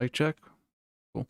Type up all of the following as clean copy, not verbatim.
Mic check. Cool.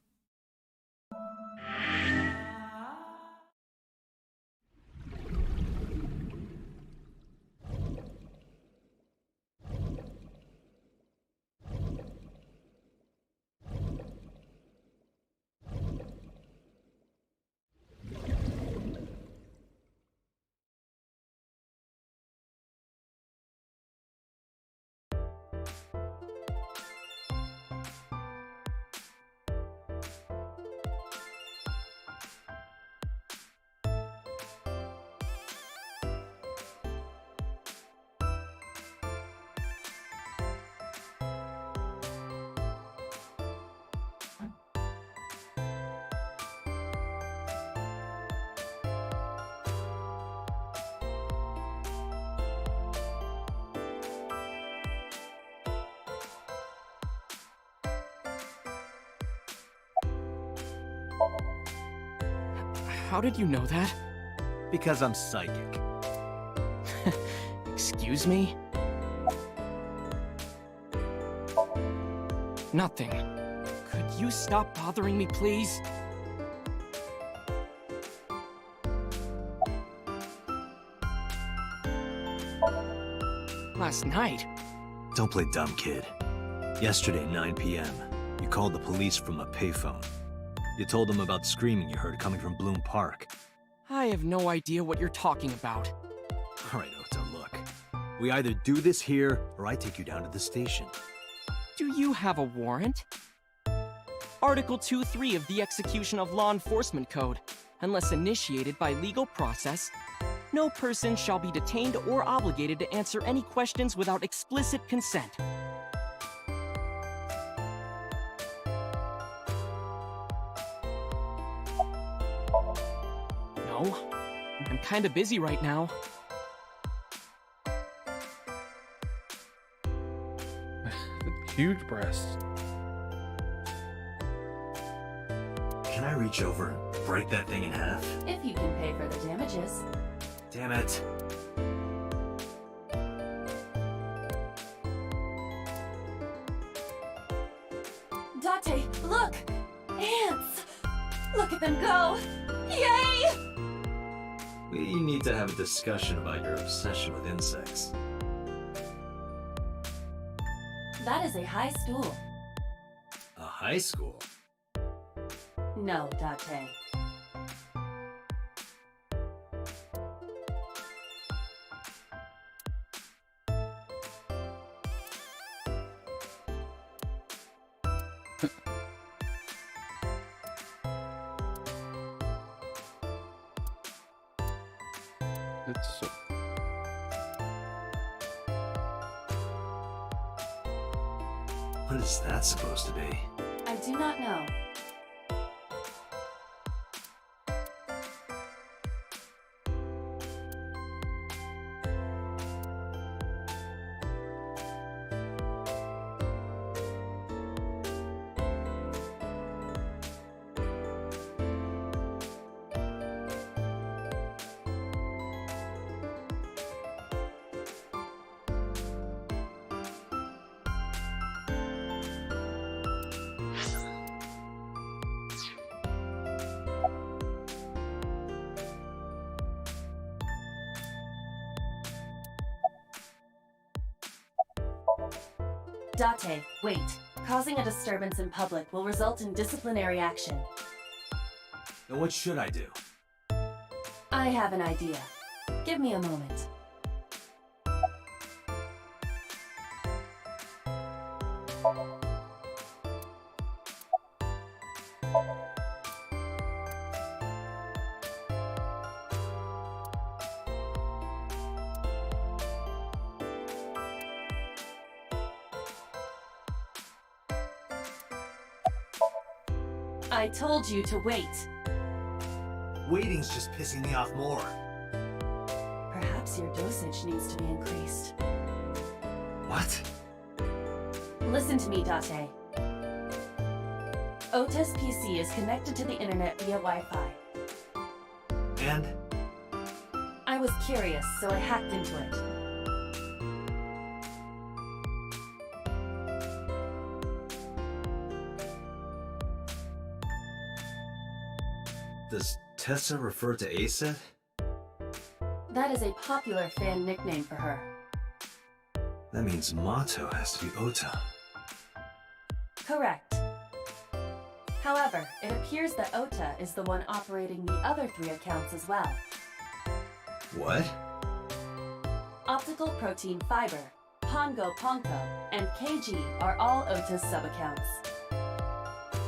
How did you know that? Because I'm psychic. Excuse me? Nothing. Could you stop bothering me, please? Last night? Don't play dumb, kid. Yesterday, 9 p.m., you called the police from a payphone. You told them about screaming you heard coming from Bloom Park. I have no idea what you're talking about. All right, Ota, look. We either do this here, or I take you down to the station. Do you have a warrant? Article 2.3 of the Execution of Law Enforcement Code. Unless initiated by legal process, no person shall be detained or obligated to answer any questions without explicit consent. No, I'm kinda busy right now. Huge breasts. Can I reach over and break that thing in half? If you can pay for the damages. Damn it. Date, look! Ants! Look at them go! Yay! We need to have a discussion about your obsession with insects. That is a high stool. A high school? No, Date. It's so... What is that supposed to be? I do not know. Date, wait. Causing a disturbance in public will result in disciplinary action. Then what should I do? I have an idea. Give me a moment. I told you to wait. Waiting's just pissing me off more. Perhaps your dosage needs to be increased. What? Listen to me, Date. Ota's PC is connected to the internet via Wi-Fi. And? I was curious, so I hacked into it. Tessa refer to Aset? That is a popular fan nickname for her. That means Mato has to be Ota. Correct. However, it appears that Ota is the one operating the other 3 accounts as well. What? Optical Protein Fiber, Pongo Ponko, and KG are all Ota's sub-accounts.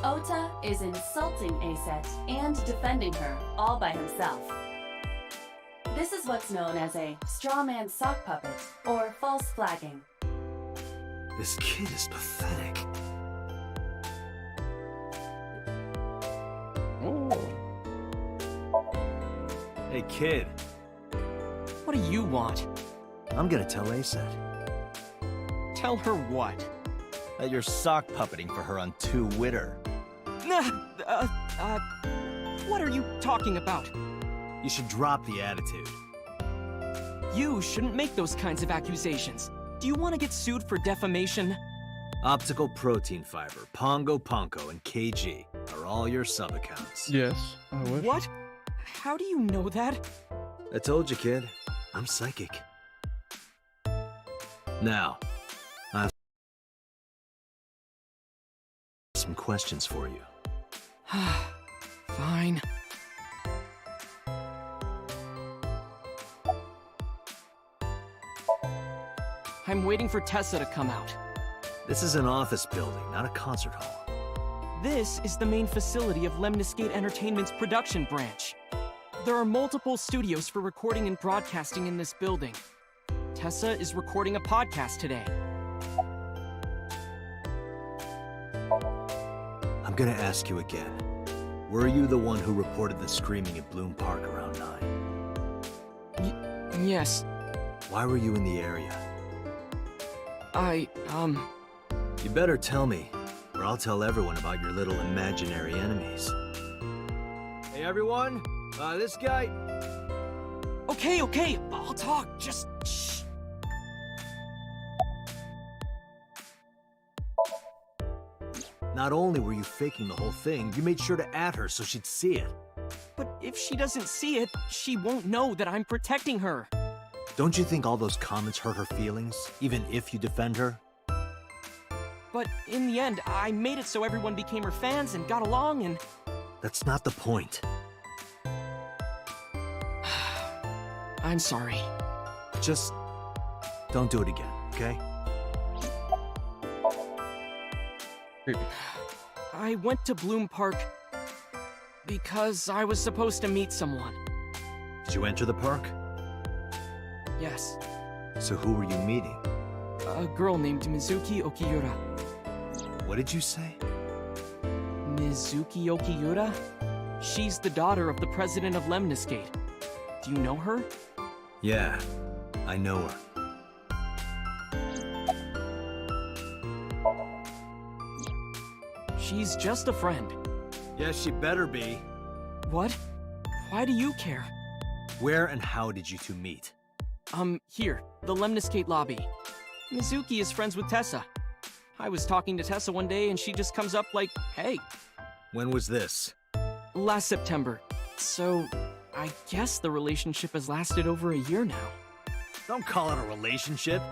Ota is insulting Aset and defending her all by himself. This is what's known as a straw man sock puppet, or false flagging. This kid is pathetic. Oh. Hey, kid. What do you want? I'm gonna tell Aset Tell her what? that you're sock puppeting for her on Twitter. What are you talking about? You should drop the attitude. You shouldn't make those kinds of accusations. Do you want to get sued for defamation? Optical Protein Fiber, Pongo Ponko, and KG are all your sub-accounts. Yes, I wish. What? How do you know that? I told you, kid. I'm psychic. Now, I have some questions for you. Fine. I'm waiting for Tessa to come out. This is an office building, not a concert hall. This is the main facility of Lemniscate Entertainment's production branch. There are multiple studios for recording and broadcasting in this building. Tessa is recording a podcast today. I'm gonna ask you again. Were you the one who reported the screaming at Bloom Park around 9? Yes, Why were you in the area? You better tell me, or I'll tell everyone about your little imaginary enemies. Hey everyone, this guy... Okay, I'll talk, just shh. Not only were you faking the whole thing, you made sure to add her so she'd see it. But if she doesn't see it, she won't know that I'm protecting her. Don't you think all those comments hurt her feelings, even if you defend her? But in the end, I made it so everyone became her fans and got along and... That's not the point. I'm sorry. Just don't do it again, okay? Creepy. I went to Bloom Park because I was supposed to meet someone. Did you enter the park? Yes, So who were you meeting? a girl named Mizuki Okiura. What did you say? Mizuki Okiura? She's the daughter of the president of Lemniscate. Do you know her? Yeah, I know her. She's just a friend. Yes, she better be. What? Why do you care? Where and how did you two meet? Here, the Lemniscate lobby. Mizuki is friends with Tessa. I was talking to Tessa one day and she just comes up like, hey. When was this? Last September. So, I guess the relationship has lasted over a year now. Don't call it a relationship.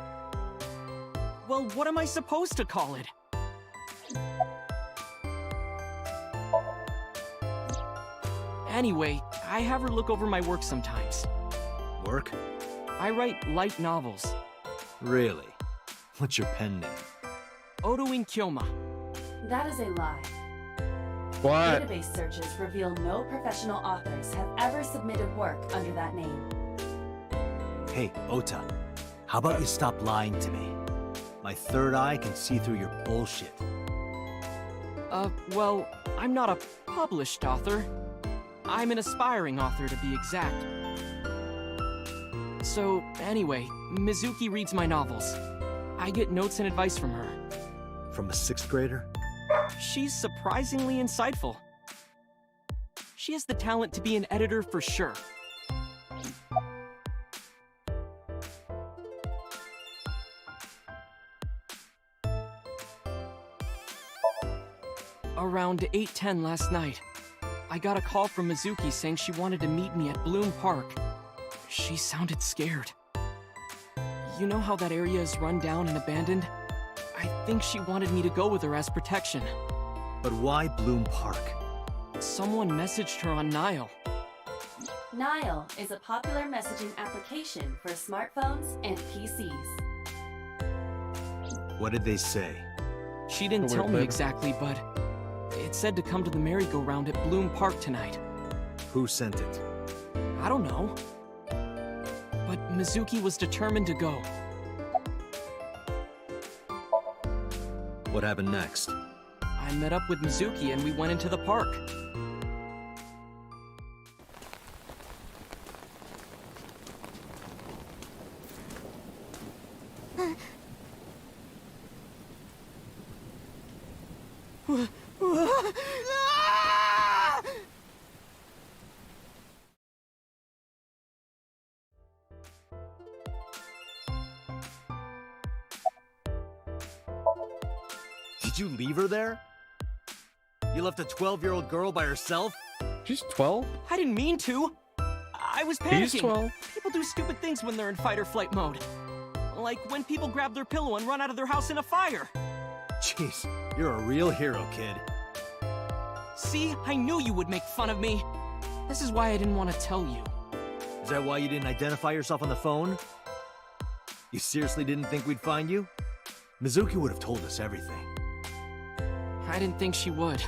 Well, what am I supposed to call it? Anyway, I have her look over my work sometimes. Work? I write light novels. Really? What's your pen name? Odoin Kyoma. That is a lie. What? Database searches reveal no professional authors have ever submitted work under that name. Hey, Ota. How about you stop lying to me? My third eye can see through your bullshit. Well, I'm not a published author. I'm an aspiring author, to be exact. So, anyway, Mizuki reads my novels. I get notes and advice from her. From a 6th grader? She's surprisingly insightful. She has the talent to be an editor for sure. Around 8:10 last night, I got a call from Mizuki saying she wanted to meet me at Bloom Park. She sounded scared. You know how that area is run down and abandoned? I think she wanted me to go with her as protection. But why Bloom Park? Someone messaged her on Nile. Nile is a popular messaging application for smartphones and PCs. What did they say? She didn't So tell weird, me babe. exactly, but it said to come to the merry-go-round at Bloom Park tonight. Who sent it? I don't know. But Mizuki was determined to go. What happened next? I met up with Mizuki and we went into the park. Did you leave her there? You left a 12-year-old girl by herself? She's 12? I didn't mean to. I was panicking. He's 12. People do stupid things when they're in fight or flight mode. Like when people grab their pillow and run out of their house in a fire. Jeez, you're a real hero, kid. See, I knew you would make fun of me. This is why I didn't want to tell you. Is that why you didn't identify yourself on the phone? You seriously didn't think we'd find you? Mizuki would have told us everything. I didn't think she would.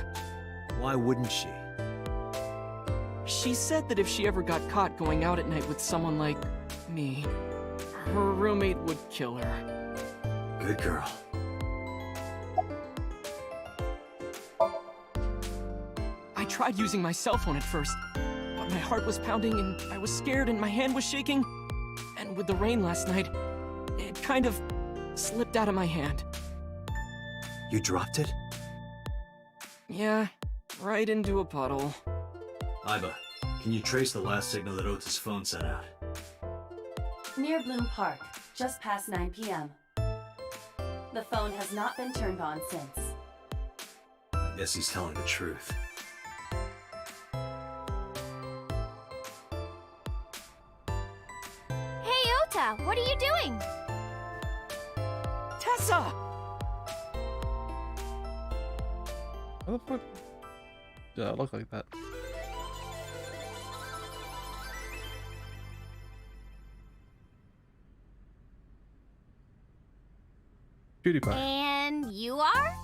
Why wouldn't she? She said that if she ever got caught going out at night with someone like me, her roommate would kill her. Good girl. I tried using my cell phone at first, but my heart was pounding and I was scared and my hand was shaking. And with the rain last night, it kind of slipped out of my hand. You dropped it? Yeah, right into a puddle. Iba, can you trace the last signal that Ota's phone sent out? Near Bloom Park, just past 9 p.m. The phone has not been turned on since. I guess he's telling the truth. Hey, Ota, what are you doing? Tessa! What the fuck? Yeah, it looked like that. PewDiePie. And you are?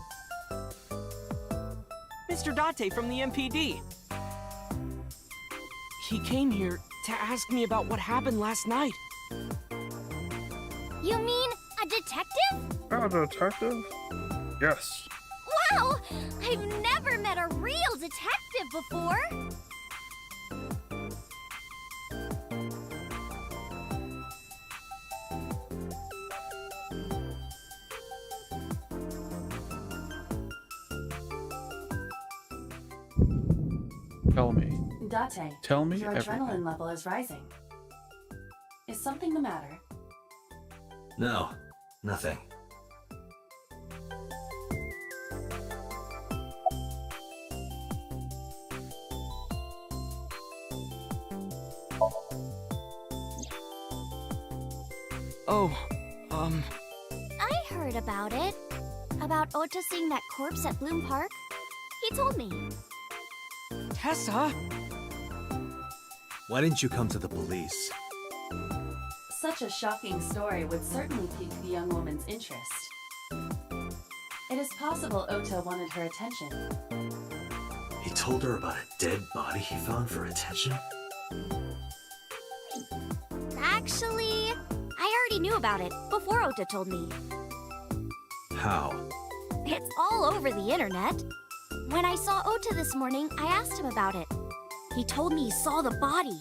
Mr. Date from the MPD. He came here to ask me about what happened last night. You mean a detective? Oh, a detective? Yes. Wow! I've never met a real detective before! Tell me. Date, Tell me your everything. adrenaline level is rising. Is something the matter? No, nothing. Oh, I heard about it. About Ota seeing that corpse at Bloom Park. He told me. Tessa? Why didn't you come to the police? Such a shocking story would certainly pique the young woman's interest. It is possible Ota wanted her attention. He told her about a dead body he found for attention? Actually, I already knew about it before Ota told me. How? It's all over the internet. When I saw Ota this morning, I asked him about it. He told me he saw the body.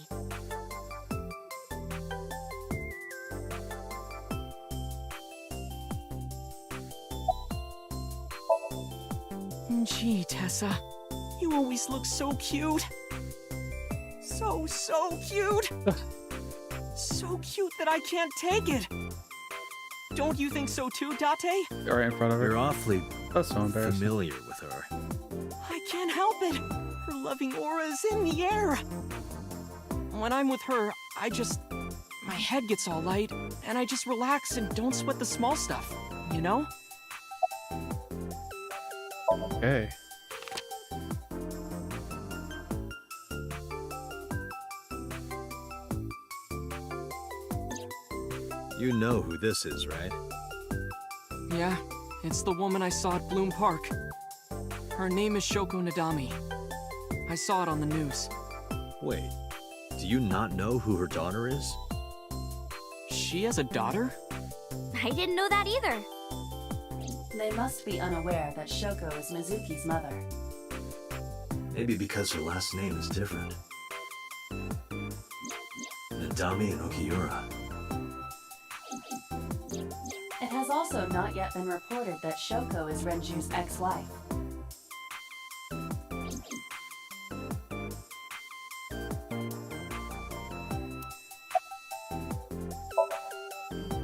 Gee, Tessa, you always look so cute. So cute. So cute that I can't take it. Don't you think so too, Date? You're right in front of her. You're awfully That's so embarrassing. familiar with her. I can't help it. Her loving aura is in the air. When I'm with her, my head gets all light, and I just relax and don't sweat the small stuff, you know? Okay. You know who this is, right? Yeah, it's the woman I saw at Bloom Park. Her name is Shoko Nadami. I saw it on the news. Wait, do you not know who her daughter is? She has a daughter? I didn't know that either. They must be unaware that Shoko is Mizuki's mother. Maybe because her last name is different. Nadami and Okiura. It has also not yet been reported that Shoko is Renju's ex-wife.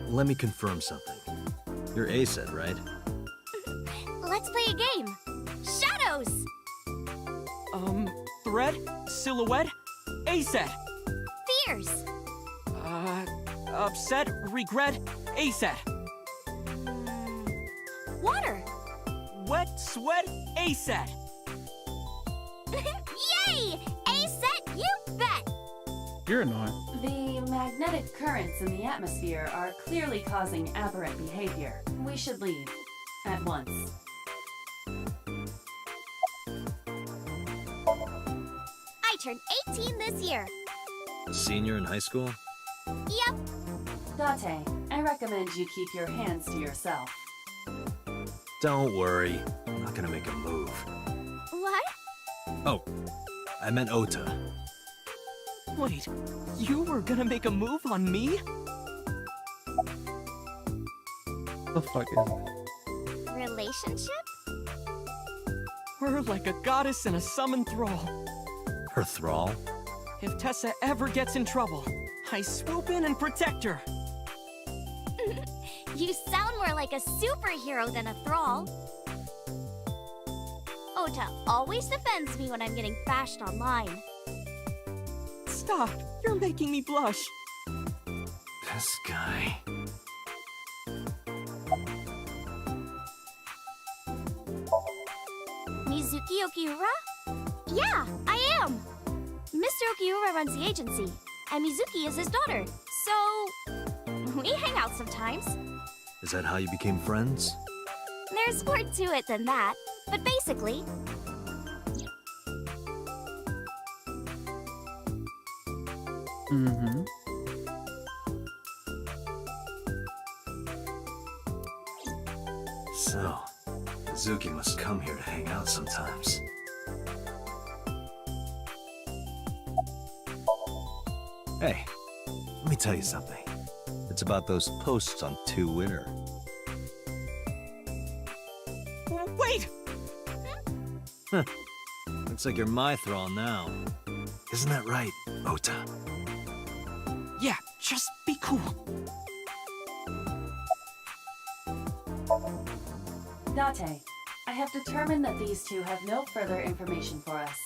Let me confirm something. You're ACED, right? Let's play a game. Shadows! Thread? Silhouette? ACED! Fears! Upset? Regret? ACED! Water! Wet? Sweat? ACED! Yay! A-set, you bet! You're annoying. The magnetic currents in the atmosphere are clearly causing aberrant behavior. We should leave. At once. I turned 18 this year. Senior in high school? Yep. Date, I recommend you keep your hands to yourself. Don't worry. I'm not gonna make a move. What? Oh, I meant Ota. Wait, you were gonna make a move on me? What the fuck is that? Relationship? We're like a goddess and a summoned thrall. Her thrall? If Tessa ever gets in trouble, I swoop in and protect her. You sound more like a superhero than a thrall. Ota always defends me when I'm getting bashed online. Stop, you're making me blush. This guy. Mizuki Okiura? Yeah, I am. Mr. Okiura runs the agency, and Mizuki is his daughter, so we hang out sometimes. Is that how you became friends? There's more to it than that, but basically... Mm-hmm. So, Mizuki must come here to hang out sometimes. Hey, let me tell you something. It's about those posts on Twitter. Wait! Huh. Looks like you're my thrall now. Isn't that right, Ota? Yeah, just be cool. Date, I have determined that these two have no further information for us.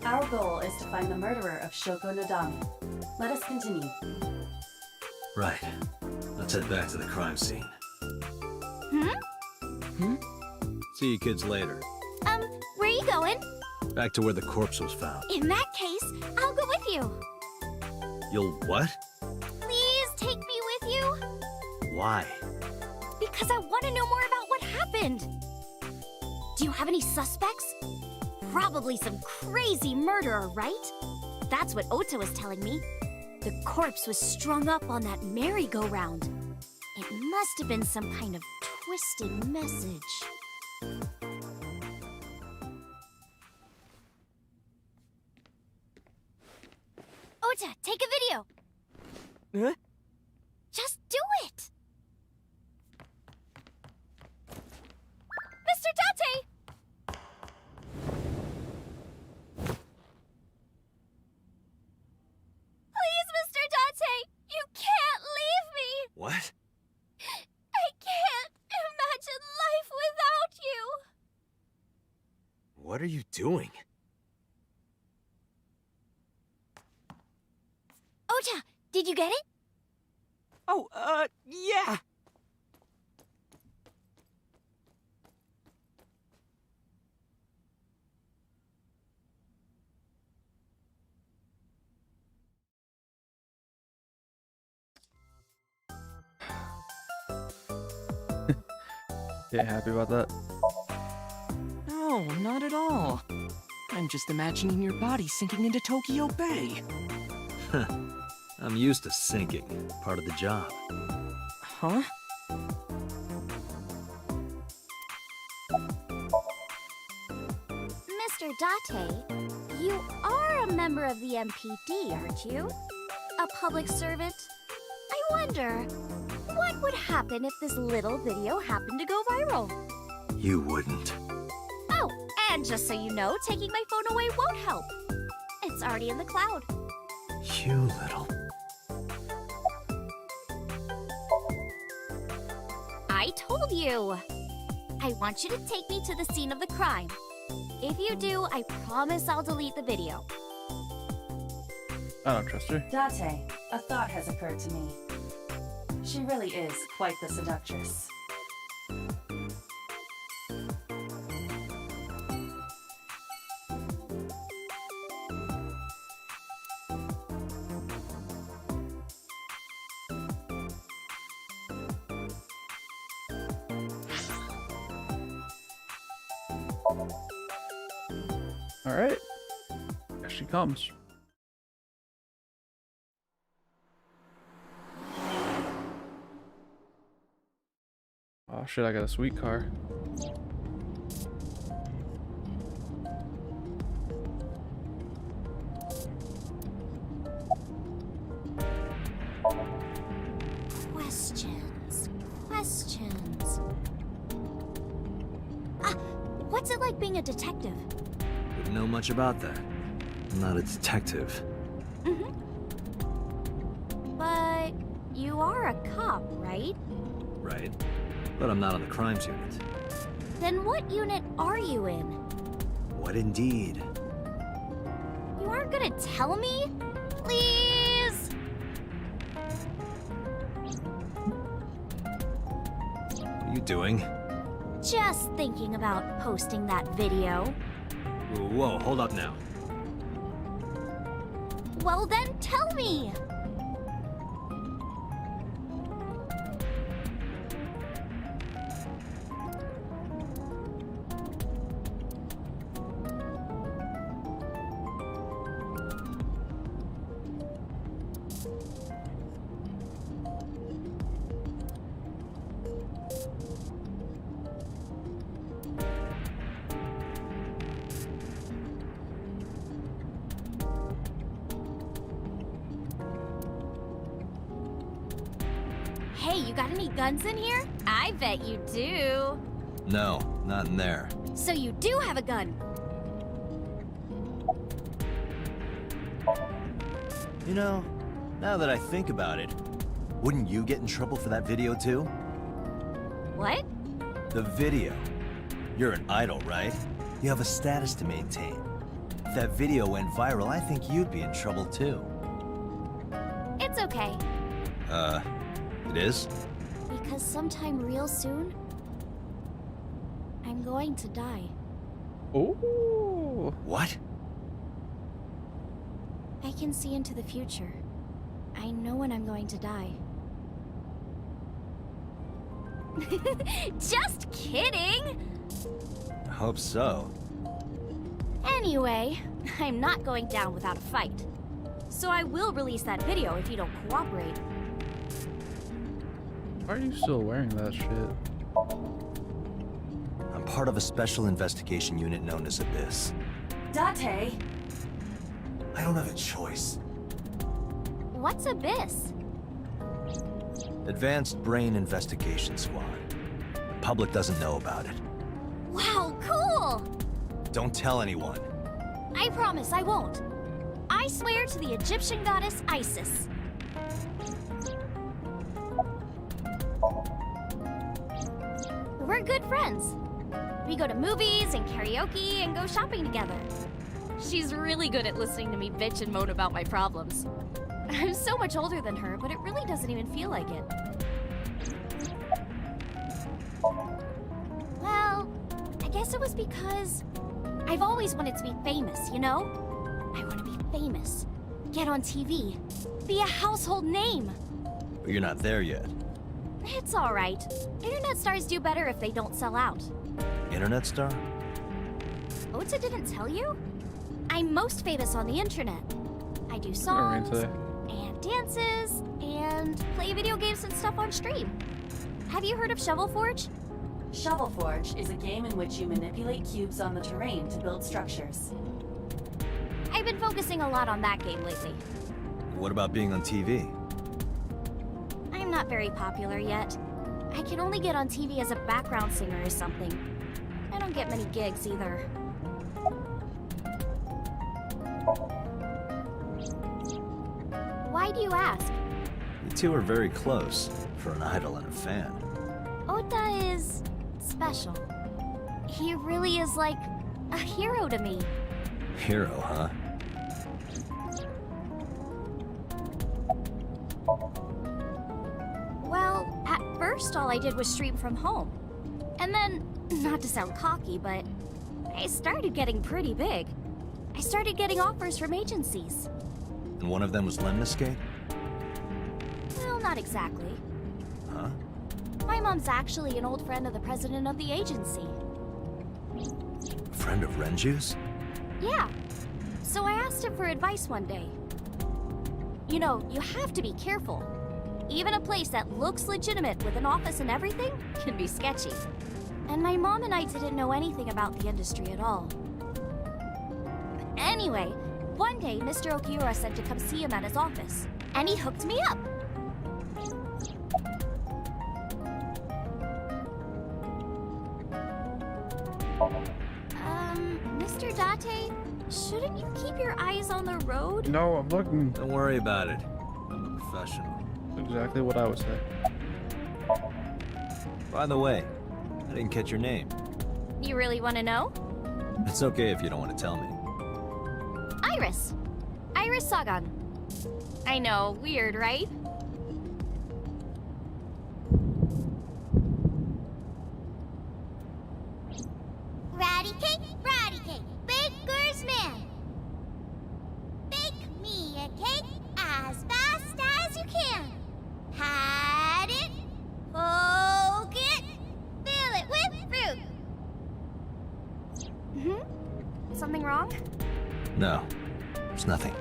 Our goal is to find the murderer of Shoko Nadami. Let us continue. Right. Let's head back to the crime scene. See you kids later. Where are you going? Back to where the corpse was found. In that case, I'll go with you. You'll what? Please take me with you. Why? Because I want to know more about what happened. Do you have any suspects? Probably some crazy murderer, right? That's what Ota was telling me. The corpse was strung up on that merry-go-round. It must have been some kind of twisted message. Ota, take a video. Huh? Just do it. Mr. Date! Please, Mr. Date! You can't leave me! What? I can't imagine life without you! What are you doing? Ota, did you get it? Oh, yeah. Yeah, happy about that. No, not at all. I'm just imagining your body sinking into Tokyo Bay. I'm used to sinking. Part of the job. Huh? Mr. Date, you are a member of the MPD, aren't you? A public servant? I wonder, what would happen if this little video happened to go viral? You wouldn't. Oh, and just so you know, taking my phone away won't help. It's already in the cloud. You little... I told you! I want you to take me to the scene of the crime. If you do, I promise I'll delete the video. I don't trust her. Date, a thought has occurred to me. She really is quite the seductress. Alright. Here she comes. Oh shit, I got a sweet car. Questions. What's it like being a detective? Wouldn't know much about that. I'm not a detective. But you are a cop, right? Right. But I'm not on the crimes unit. Then what unit are you in? What indeed? You aren't gonna tell me? Please? What are you doing? Just thinking about posting that video. Whoa, hold up now. Well then, tell me! Hey, you got any guns in here? I bet you do. No, not in there. So you do have a gun. You know, now that I think about it, wouldn't you get in trouble for that video too? What? The video. You're an idol, right? You have a status to maintain. If that video went viral, I think you'd be in trouble too. It's okay. It is? Because sometime real soon, I'm going to die. Oh. What? I can see into the future. I know when I'm going to die. Just kidding! I hope so. Anyway, I'm not going down without a fight. So I will release that video if you don't cooperate. Why are you still wearing that shit? I'm part of a special investigation unit known as Abyss. Date! I don't have a choice. What's Abyss? Advanced Brain Investigation Squad. The public doesn't know about it. Wow, cool! Don't tell anyone. I promise I won't. I swear to the Egyptian goddess Isis. We're good friends. We go to movies and karaoke and go shopping together. She's really good at listening to me bitch and moan about my problems. I'm so much older than her, but it really doesn't even feel like it. Well, I guess it was because I've always wanted to be famous, you know? I want to be famous, get on TV, be a household name. But you're not there yet. It's alright. Internet stars do better if they don't sell out. Internet star? Ota didn't tell you? I'm most famous on the internet. I do Alright, songs, today. and dances, and play video games and stuff on stream. Have you heard of Shovel Forge? Shovel Forge is a game in which you manipulate cubes on the terrain to build structures. I've been focusing a lot on that game lately. What about being on TV? I'm not very popular yet. I can only get on TV as a background singer or something. I don't get many gigs either. Why do you ask? You two are very close for an idol and a fan. Ota is special. He really is like a hero to me. Hero, huh? Well, at first all I did was stream from home. And then, not to sound cocky, but I started getting pretty big. I started getting offers from agencies. And one of them was Lemniscate? Well, not exactly. Huh? My mom's actually an old friend of the president of the agency. A friend of Renju's? Yeah. So I asked him for advice one day. You know, you have to be careful. Even a place that looks legitimate with an office and everything can be sketchy. And my mom and I didn't know anything about the industry at all. Anyway, one day Mr. Okiura said to come see him at his office, and he hooked me up. Mr. Date, shouldn't you keep your eyes on the road? No, I'm looking. Don't worry about it. I'm a professional. Exactly what I would say. By the way, I didn't catch your name. You really want to know? It's okay if you don't want to tell me. Iris. Iris Sagan. I know, weird, right? Ratty cake, baker's man. Bake me a cake as fast as you can. Pat it, poke it, fill it with fruit. Something wrong? No, there's nothing.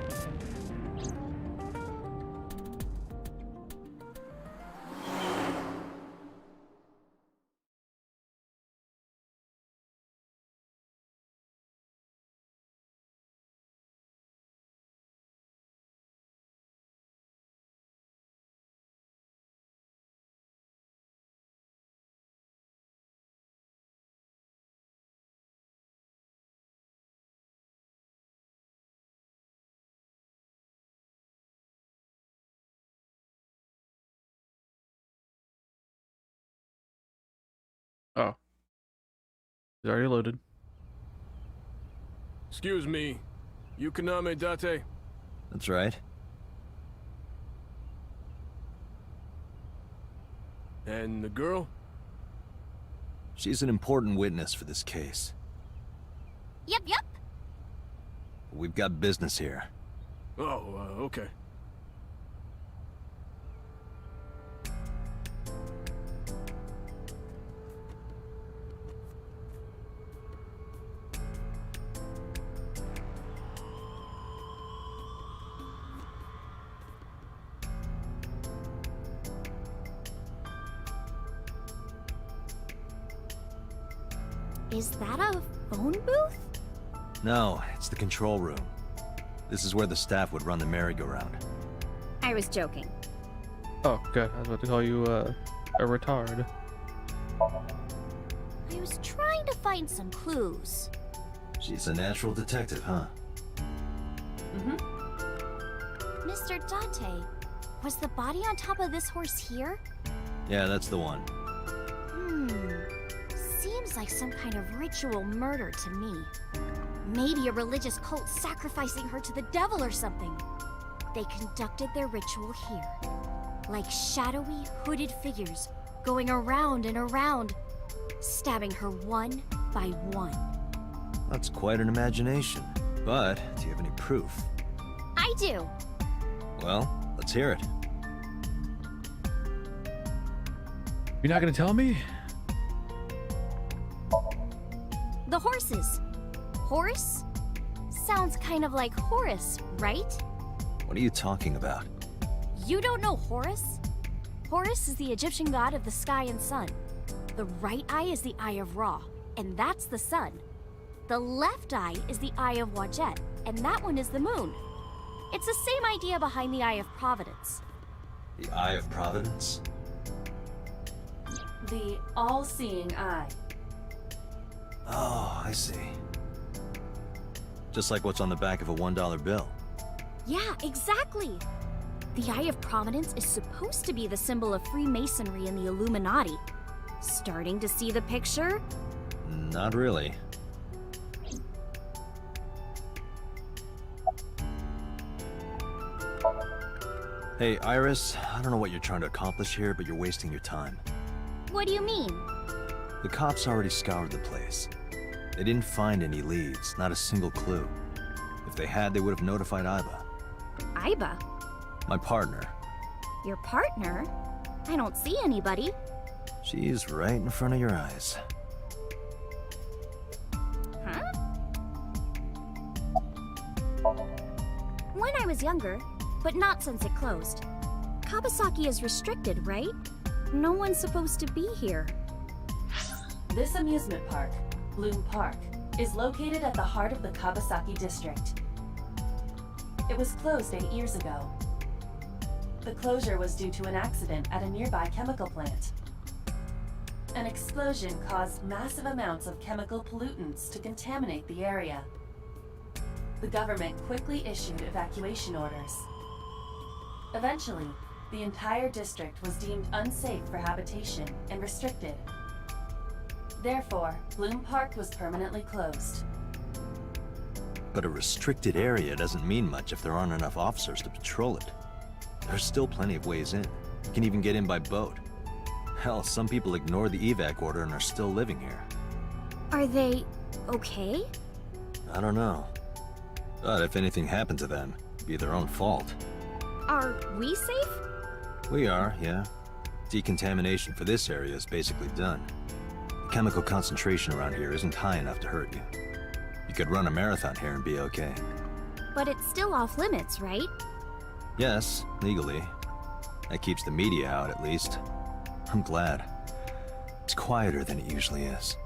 Oh. It's already loaded. Excuse me, Yukaname Date? That's right. And the girl? She's an important witness for this case. Yep. We've got business here. Oh, okay. Is that a phone booth? No, it's the control room. This is where the staff would run the merry-go-round. I was joking. Oh, good. I was about to call you a retard. I was trying to find some clues. She's a natural detective, huh? Mr. Date, was the body on top of this horse here? Yeah, that's the one. Seems like some kind of ritual murder to me. Maybe a religious cult sacrificing her to the devil or something. They conducted their ritual here, like shadowy, hooded figures going around and around, stabbing her one by one. That's quite an imagination. But, do you have any proof? I do. Well, let's hear it. You're not gonna tell me? The horses. Horse? Sounds kind of like Horus, right? What are you talking about? You don't know Horus? Horus is the Egyptian god of the sky and sun. The right eye is the eye of Ra, and that's the sun. The left eye is the eye of Wadjet, and that one is the moon. It's the same idea behind the eye of Providence. The Eye of Providence? The all-seeing eye. Oh, I see. Just like what's on the back of a $1 bill. Yeah, exactly. The Eye of Providence is supposed to be the symbol of Freemasonry and the Illuminati. Starting to see the picture? Not really. Hey, Iris, I don't know what you're trying to accomplish here, but you're wasting your time. What do you mean? The cops already scoured the place. They didn't find any leads, not a single clue. If they had, they would have notified Iba. Iba? My partner. Your partner? I don't see anybody. She's right in front of your eyes. Huh? When I was younger, but not since it closed. Kawasaki is restricted, right? No one's supposed to be here. This amusement park, Bloom Park, is located at the heart of the Kawasaki district. It was closed 8 years ago. The closure was due to an accident at a nearby chemical plant. An explosion caused massive amounts of chemical pollutants to contaminate the area. The government quickly issued evacuation orders. Eventually, the entire district was deemed unsafe for habitation and restricted. Therefore, Bloom Park was permanently closed. But a restricted area doesn't mean much if there aren't enough officers to patrol it. There's still plenty of ways in. You can even get in by boat. Hell, some people ignore the evac order and are still living here. Are they okay? I don't know. But if anything happened to them, it'd be their own fault. Are we safe? We are, yeah. Decontamination for this area is basically done. The chemical concentration around here isn't high enough to hurt you. You could run a marathon here and be okay. But it's still off limits, right? Yes, legally. That keeps the media out, at least. I'm glad. It's quieter than it usually is.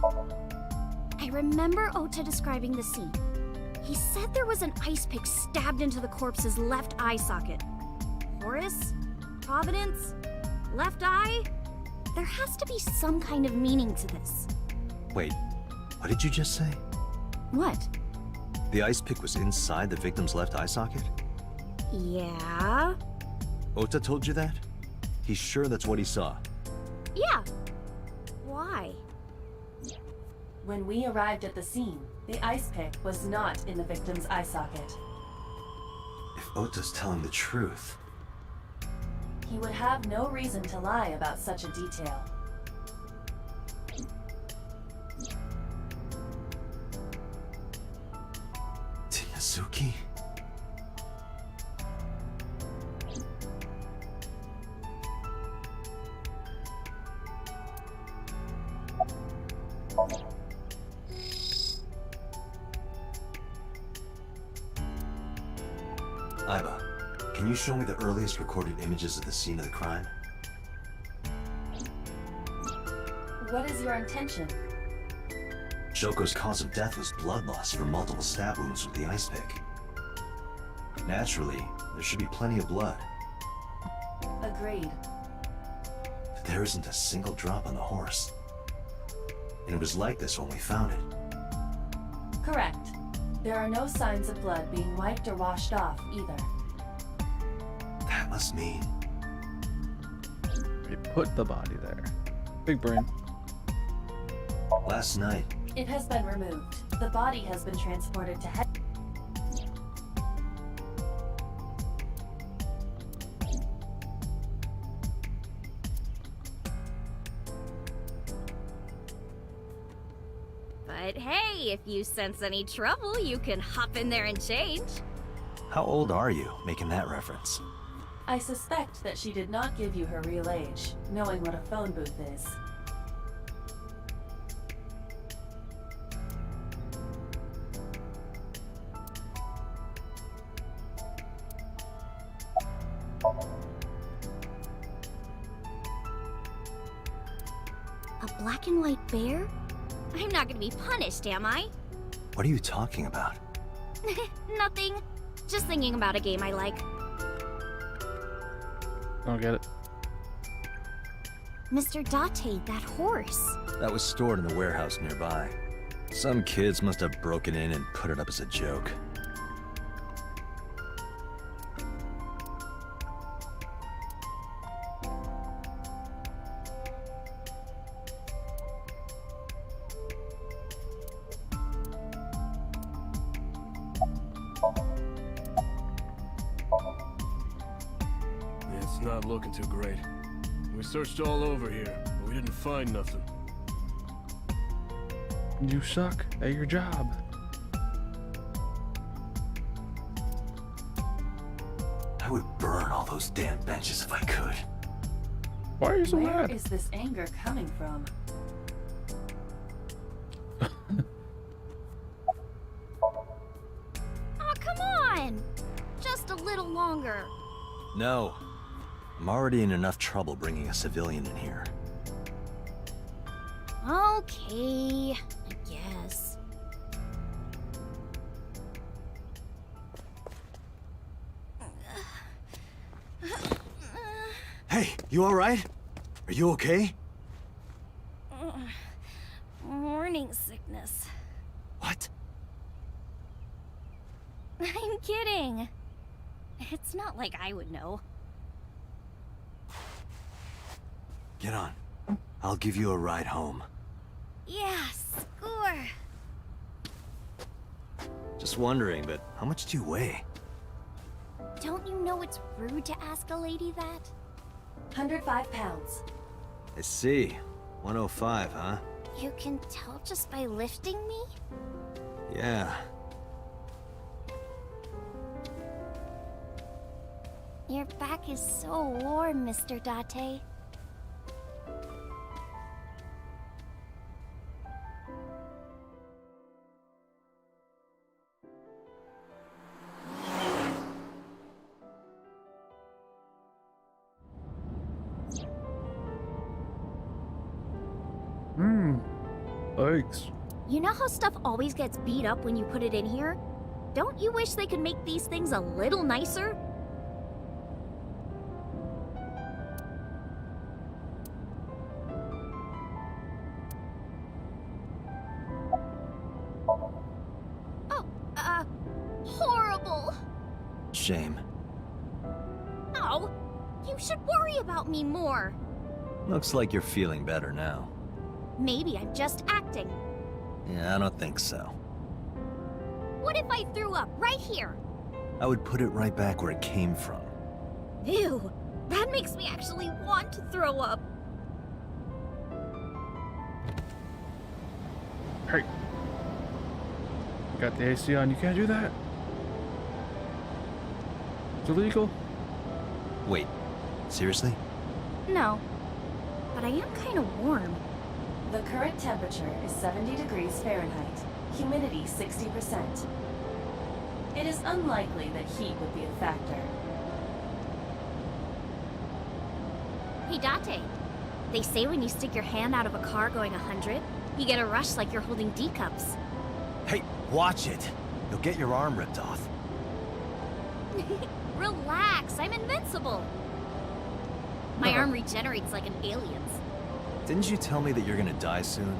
I remember Ota describing the scene. He said there was an ice pick stabbed into the corpse's left eye socket. Horus? Providence? Left eye? There has to be some kind of meaning to this. Wait, what did you just say? What? The ice pick was inside the victim's left eye socket? Yeah? Ota told you that? He's sure that's what he saw. Yeah. Why? When we arrived at the scene, the ice pick was not in the victim's eye socket. If Ota's telling the truth... He would have no reason to lie about such a detail. Tsuki? Iba, can you show me the earliest recorded images of the scene of the crime? What is your intention? Shoko's cause of death was blood loss from multiple stab wounds with the ice pick. Naturally, there should be plenty of blood. Agreed. But there isn't a single drop on the horse. And it was like this when we found it. Correct. There are no signs of blood being wiped or washed off, either. That must mean... We put the body there. Big brain. Last night, It has been removed. The body has been transported to head. But hey, if you sense any trouble, you can hop in there and change. How old are you, making that reference? I suspect that she did not give you her real age, knowing what a phone booth is. A black and white bear? I'm not gonna be punished, am I? What are you talking about? Nothing. Just thinking about a game I like. I don't get it. Mr. Date, that horse. That was stored in the warehouse nearby. Some kids must have broken in and put it up as a joke. It's not looking too great. We searched all over here, but we didn't find nothing. You suck at your job. I would burn all those damn benches if I could. Why are you so Where mad? is this anger coming from? Aw, come on! Just a little longer. No. I'm already in enough trouble bringing a civilian in here. Okay, I guess. Hey, you alright? Are you okay? Morning sickness. What? I'm kidding. It's not like I would know. Get on. I'll give you a ride home. Yeah, score. Just wondering, but how much do you weigh? Don't you know it's rude to ask a lady that? 105 pounds. I see. 105, huh? You can tell just by lifting me? Yeah. Your back is so warm, Mr. Date. Thanks. You know how stuff always gets beat up when you put it in here? Don't you wish they could make these things a little nicer? Oh, horrible. Shame. Oh, you should worry about me more. Looks like you're feeling better now. Maybe I'm just acting. Yeah, I don't think so. What if I threw up right here? I would put it right back where it came from. Ew, that makes me actually want to throw up. Hey. You got the AC on, you can't do that? It's illegal? Wait, seriously? No, but I am kind of warm. The current temperature is 70 degrees Fahrenheit, humidity 60%. It is unlikely that heat would be a factor. Hey, Date. They say when you stick your hand out of a car going 100, you get a rush like you're holding D cups. Hey, watch it! You'll get your arm ripped off. Relax, I'm invincible. My arm regenerates like an alien's. Didn't you tell me that you're gonna die soon?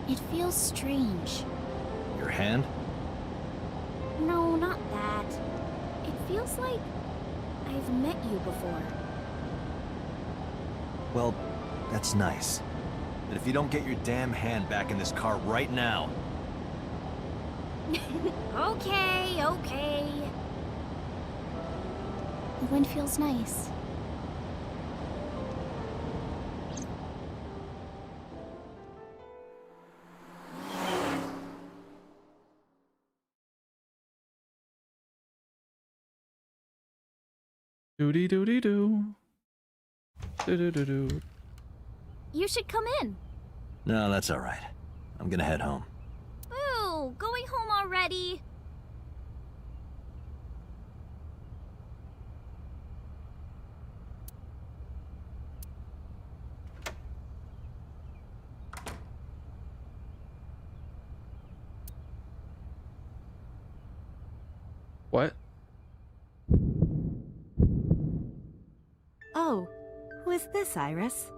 It feels strange. Your hand? No, not that. It feels like I've met you before. Well, that's nice. But if you don't get your damn hand back in this car right now... Okay, okay. The wind feels nice. Doody doody doo. Doo doo doo doo. You should come in. No, that's all right. I'm gonna head home. Boo! Going home already? What? Oh, who is this, Iris?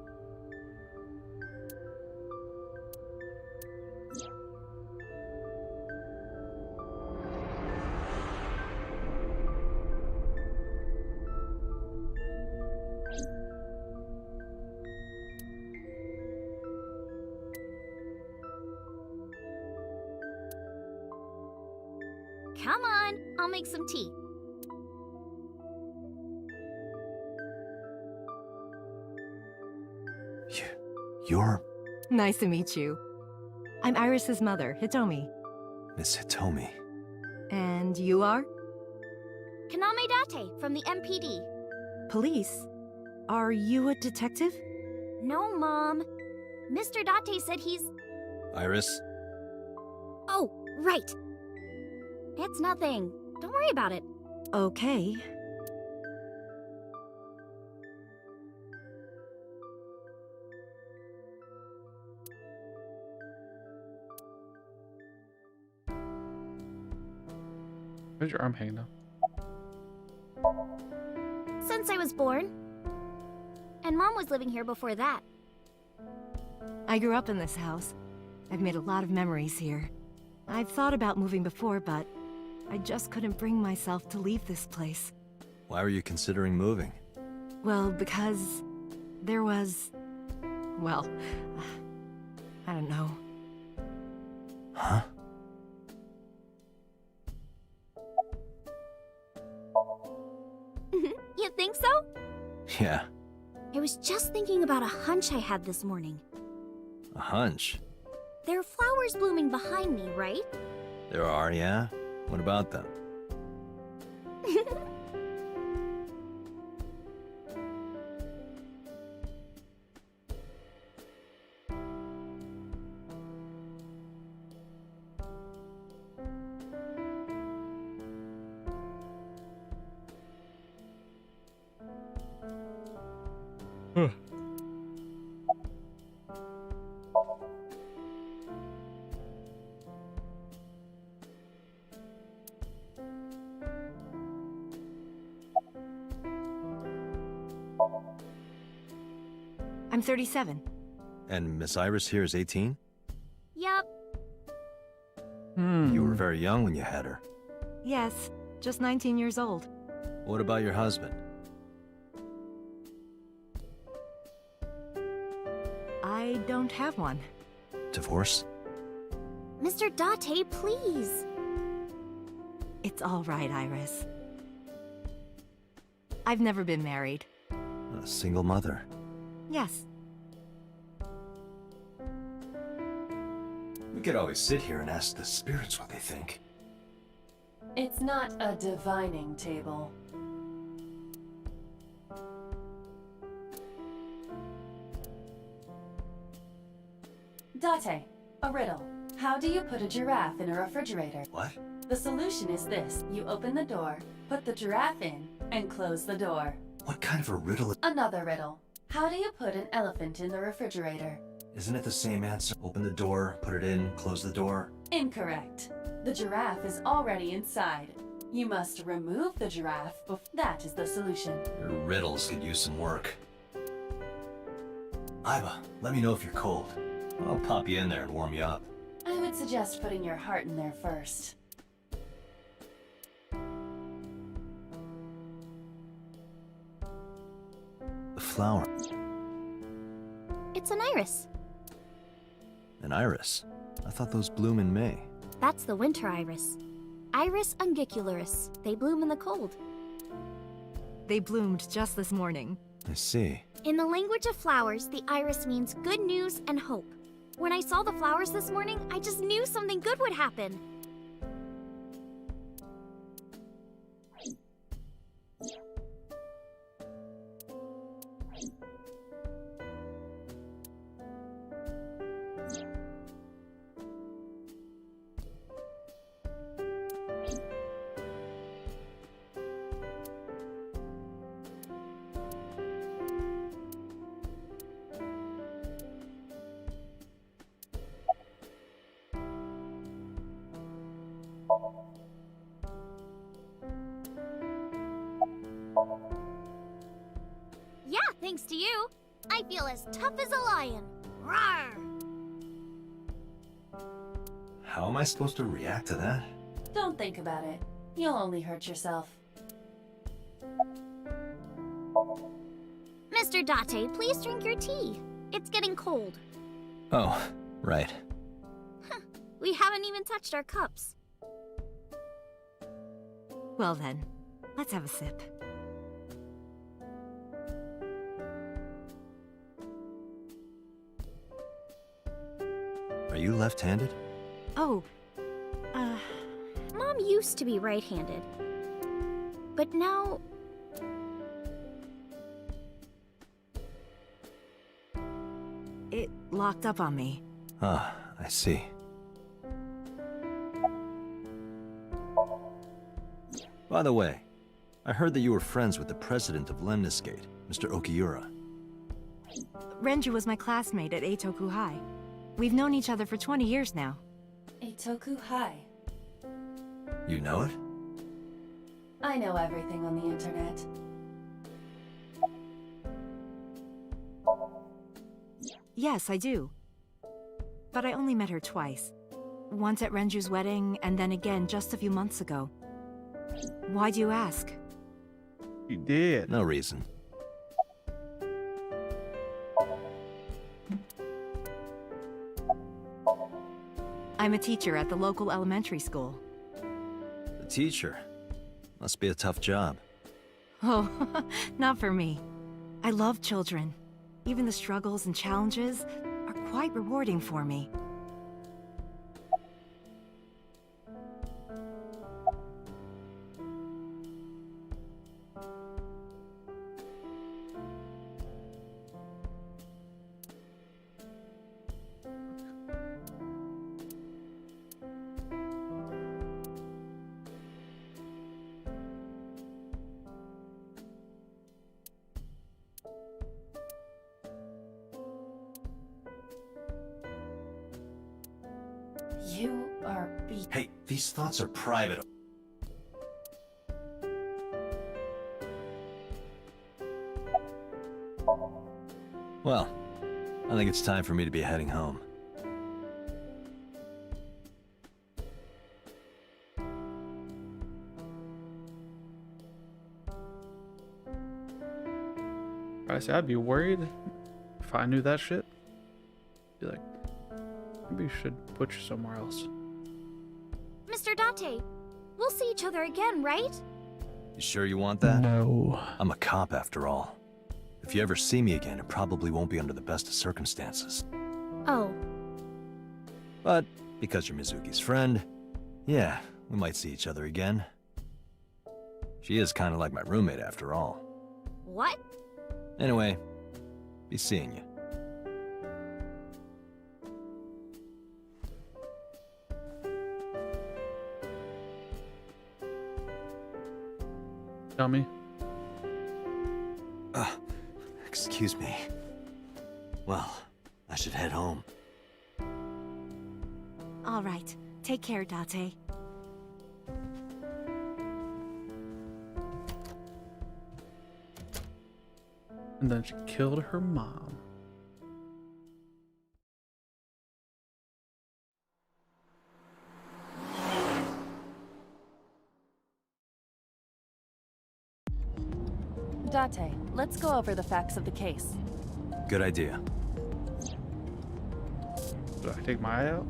Come on, I'll make some tea. You're Nice to meet you. I'm Iris's mother, Hitomi. Miss Hitomi. And you are? Kaname Date from the MPD. Police? Are you a detective? No, Mom. Mr. Date said he's... Iris? Oh, right. It's nothing. Don't worry about it. Okay. Where's your arm hanging now? Since I was born. And Mom was living here before that. I grew up in this house. I've made a lot of memories here. I've thought about moving before, but I just couldn't bring myself to leave this place. Why were you considering moving? Well, because there was... well, I don't know. Huh? You think so? Yeah, I was just thinking about a hunch I had this morning. a hunch. There are flowers blooming behind me, right? There are, yeah? What about them? I'm 37. And Miss Iris here is 18? Yup. You were very young when you had her. Yes, just 19 years old. What about your husband? I don't have one. Divorce? Mr. Date, please. It's all right, Iris. I've never been married. A single mother. Yes. We could always sit here and ask the spirits what they think. It's not a divining table. Date, a riddle. How do you put a giraffe in a refrigerator? What? The solution is this. You open the door, put the giraffe in, and close the door. What kind of a riddle? Another riddle. How do you put an elephant in the refrigerator? Isn't it the same answer? Open the door, put it in, close the door. Incorrect. The giraffe is already inside. You must remove the giraffe that is the solution. Your riddles could use some work. Iva, let me know if you're cold. I'll pop you in there and warm you up. I would suggest putting your heart in there first. The flower. It's an iris. An iris. I thought those bloom in May. That's the winter iris. Iris ungicularis. They bloom in the cold. They bloomed just this morning. I see. In the language of flowers, the iris means good news and hope. When I saw the flowers this morning, I just knew something good would happen. Thanks to you, I feel as tough as a lion. Rawr! How am I supposed to react to that? Don't think about it. You'll only hurt yourself. Mr. Date, please drink your tea. It's getting cold. Oh, right. We haven't even touched our cups. Well then, let's have a sip. Are you left-handed? Oh, Mom used to be right-handed. But now... it locked up on me. Ah, I see. By the way, I heard that you were friends with the president of Lemniscate, Mr. Okiura. Renju was my classmate at Eitoku High. We've known each other for 20 years now. Eitoku High. You know it? I know everything on the internet. Yes, I do. But I only met her twice. Once at Renju's wedding, and then again just a few months ago. Why do you ask? You did. No reason. I'm a teacher at the local elementary school. The teacher. Must be a tough job. Oh, not for me. I love children. Even the struggles and challenges are quite rewarding for me. You are Hey, these thoughts are private. Well, I think it's time for me to be heading home. I say I'd be worried if I knew that shit. Be like, maybe you should put you somewhere else. Mr. Date, we'll see each other again, right? You sure you want that? No. I'm a cop after all. If you ever see me again, it probably won't be under the best of circumstances. Oh. But because you're Mizuki's friend, yeah, we might see each other again. She is kind of like my roommate after all. What? Anyway, be seeing you. Tell me. Excuse me. Well, I should head home. All right. Take care, Date. And then she killed her mom. Date, let's go over the facts of the case. Good idea. Do I take my eye out?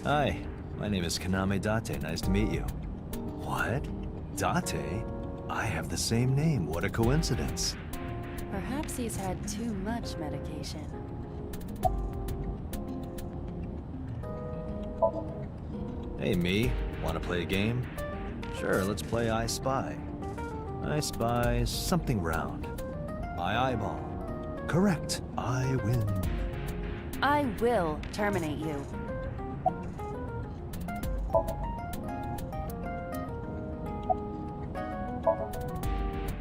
Hi, my name is Kaname Date. Nice to meet you. What? Date? I have the same name. What a coincidence. Perhaps he's had too much medication. Hey, me. Want to play a game? Sure, let's play I Spy. I spy something round. My eyeball. Correct. I win. I will terminate you.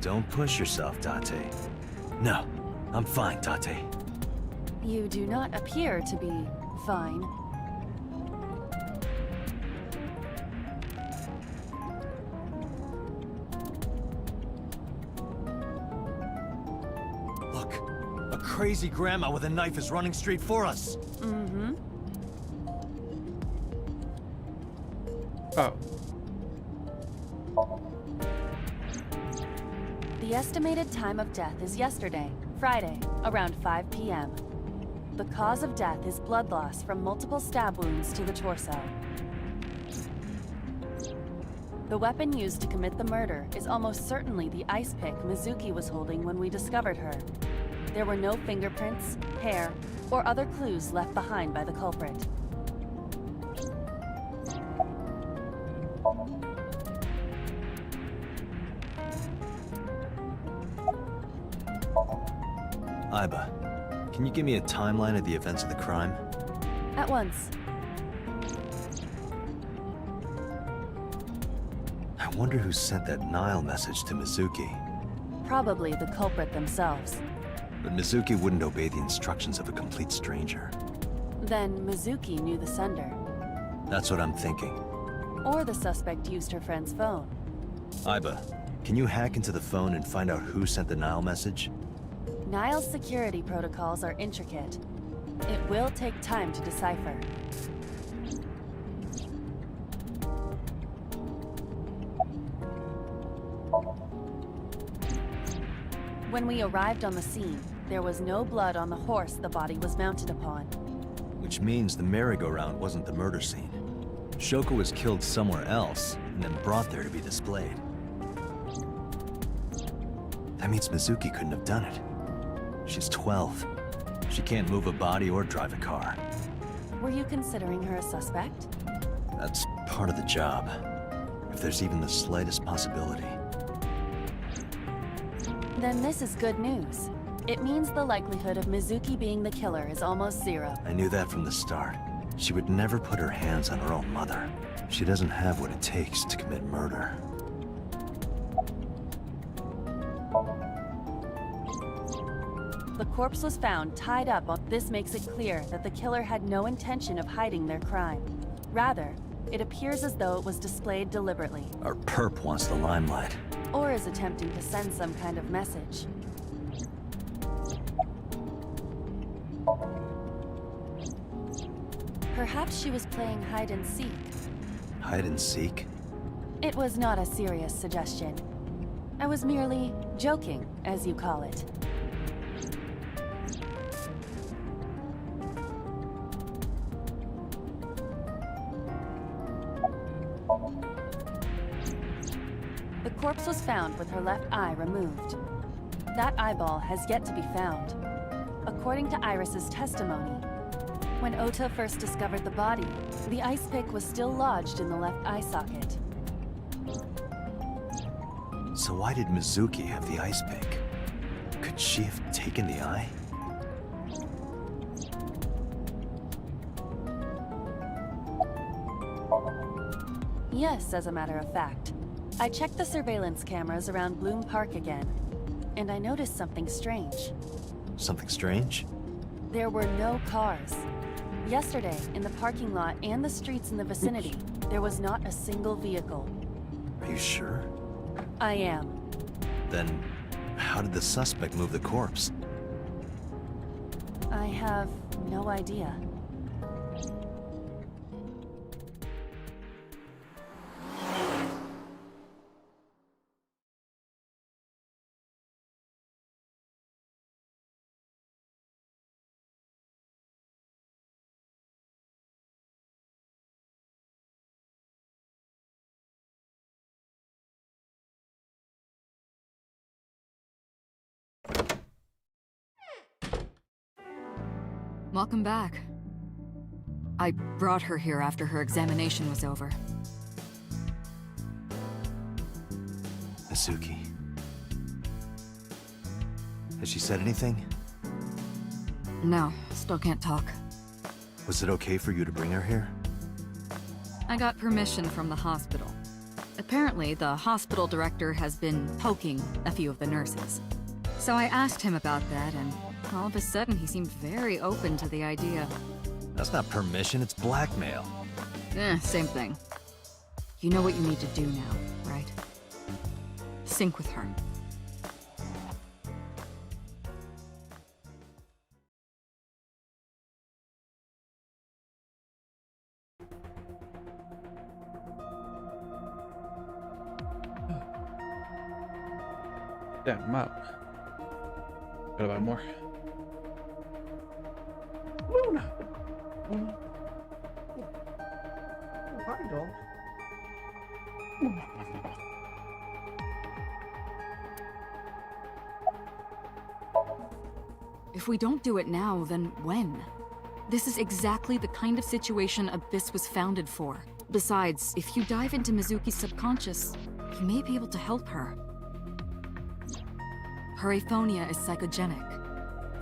Don't push yourself, Date. No, I'm fine, Date. You do not appear to be fine. crazy grandma with a knife is running straight for us. Mm-hmm. Oh. The estimated time of death is yesterday, Friday, around 5 p.m. The cause of death is blood loss from multiple stab wounds to the torso. The weapon used to commit the murder is almost certainly the ice pick Mizuki was holding when we discovered her. There were no fingerprints, hair, or other clues left behind by the culprit. Aiba, can you give me a timeline of the events of the crime? At once. I wonder who sent that Nile message to Mizuki. Probably the culprit themselves. But Mizuki wouldn't obey the instructions of a complete stranger. Then Mizuki knew the sender. That's what I'm thinking. Or the suspect used her friend's phone. Aiba, can you hack into the phone and find out who sent the Nile message? Nile's security protocols are intricate. It will take time to decipher. When we arrived on the scene, there was no blood on the horse the body was mounted upon. Which means the merry-go-round wasn't the murder scene. Shoko was killed somewhere else, and then brought there to be displayed. That means Mizuki couldn't have done it. She's 12. She can't move a body or drive a car. Were you considering her a suspect? That's part of the job. If there's even the slightest possibility. Then this is good news. It means the likelihood of Mizuki being the killer is almost zero. I knew that from the start. She would never put her hands on her own mother. She doesn't have what it takes to commit murder. The corpse was found tied up on... This makes it clear that the killer had no intention of hiding their crime. Rather, it appears as though it was displayed deliberately. Our perp wants the limelight. Or is attempting to send some kind of message. Perhaps she was playing hide and seek. Hide and seek? It was not a serious suggestion. I was merely joking, as you call it. The corpse was found with her left eye removed. That eyeball has yet to be found. According to Iris's testimony, when Ota first discovered the body, the ice pick was still lodged in the left eye socket. So why did Mizuki have the ice pick? Could she have taken the eye? Yes, as a matter of fact. I checked the surveillance cameras around Bloom Park again, and I noticed something strange. Something strange? There were no cars. Yesterday, in the parking lot and the streets in the vicinity, there was not a single vehicle. Are you sure? I am. Then, how did the suspect move the corpse? I have no idea. Welcome back. I brought her here after her examination was over. Mizuki. Has she said anything? No, still can't talk. Was it okay for you to bring her here? I got permission from the hospital. Apparently, the hospital director has been poking a few of the nurses. So I asked him about that, and all of a sudden he seemed very open to the idea. That's not permission, it's blackmail. Same thing. You know what you need to do now, right? Sync with her. Damn, I'm out. Gotta buy more. Luna! Oh, hi, doll. If we don't do it now, then when? This is exactly the kind of situation Abyss was founded for. Besides, if you dive into Mizuki's subconscious, you may be able to help her. Her aphonia is psychogenic.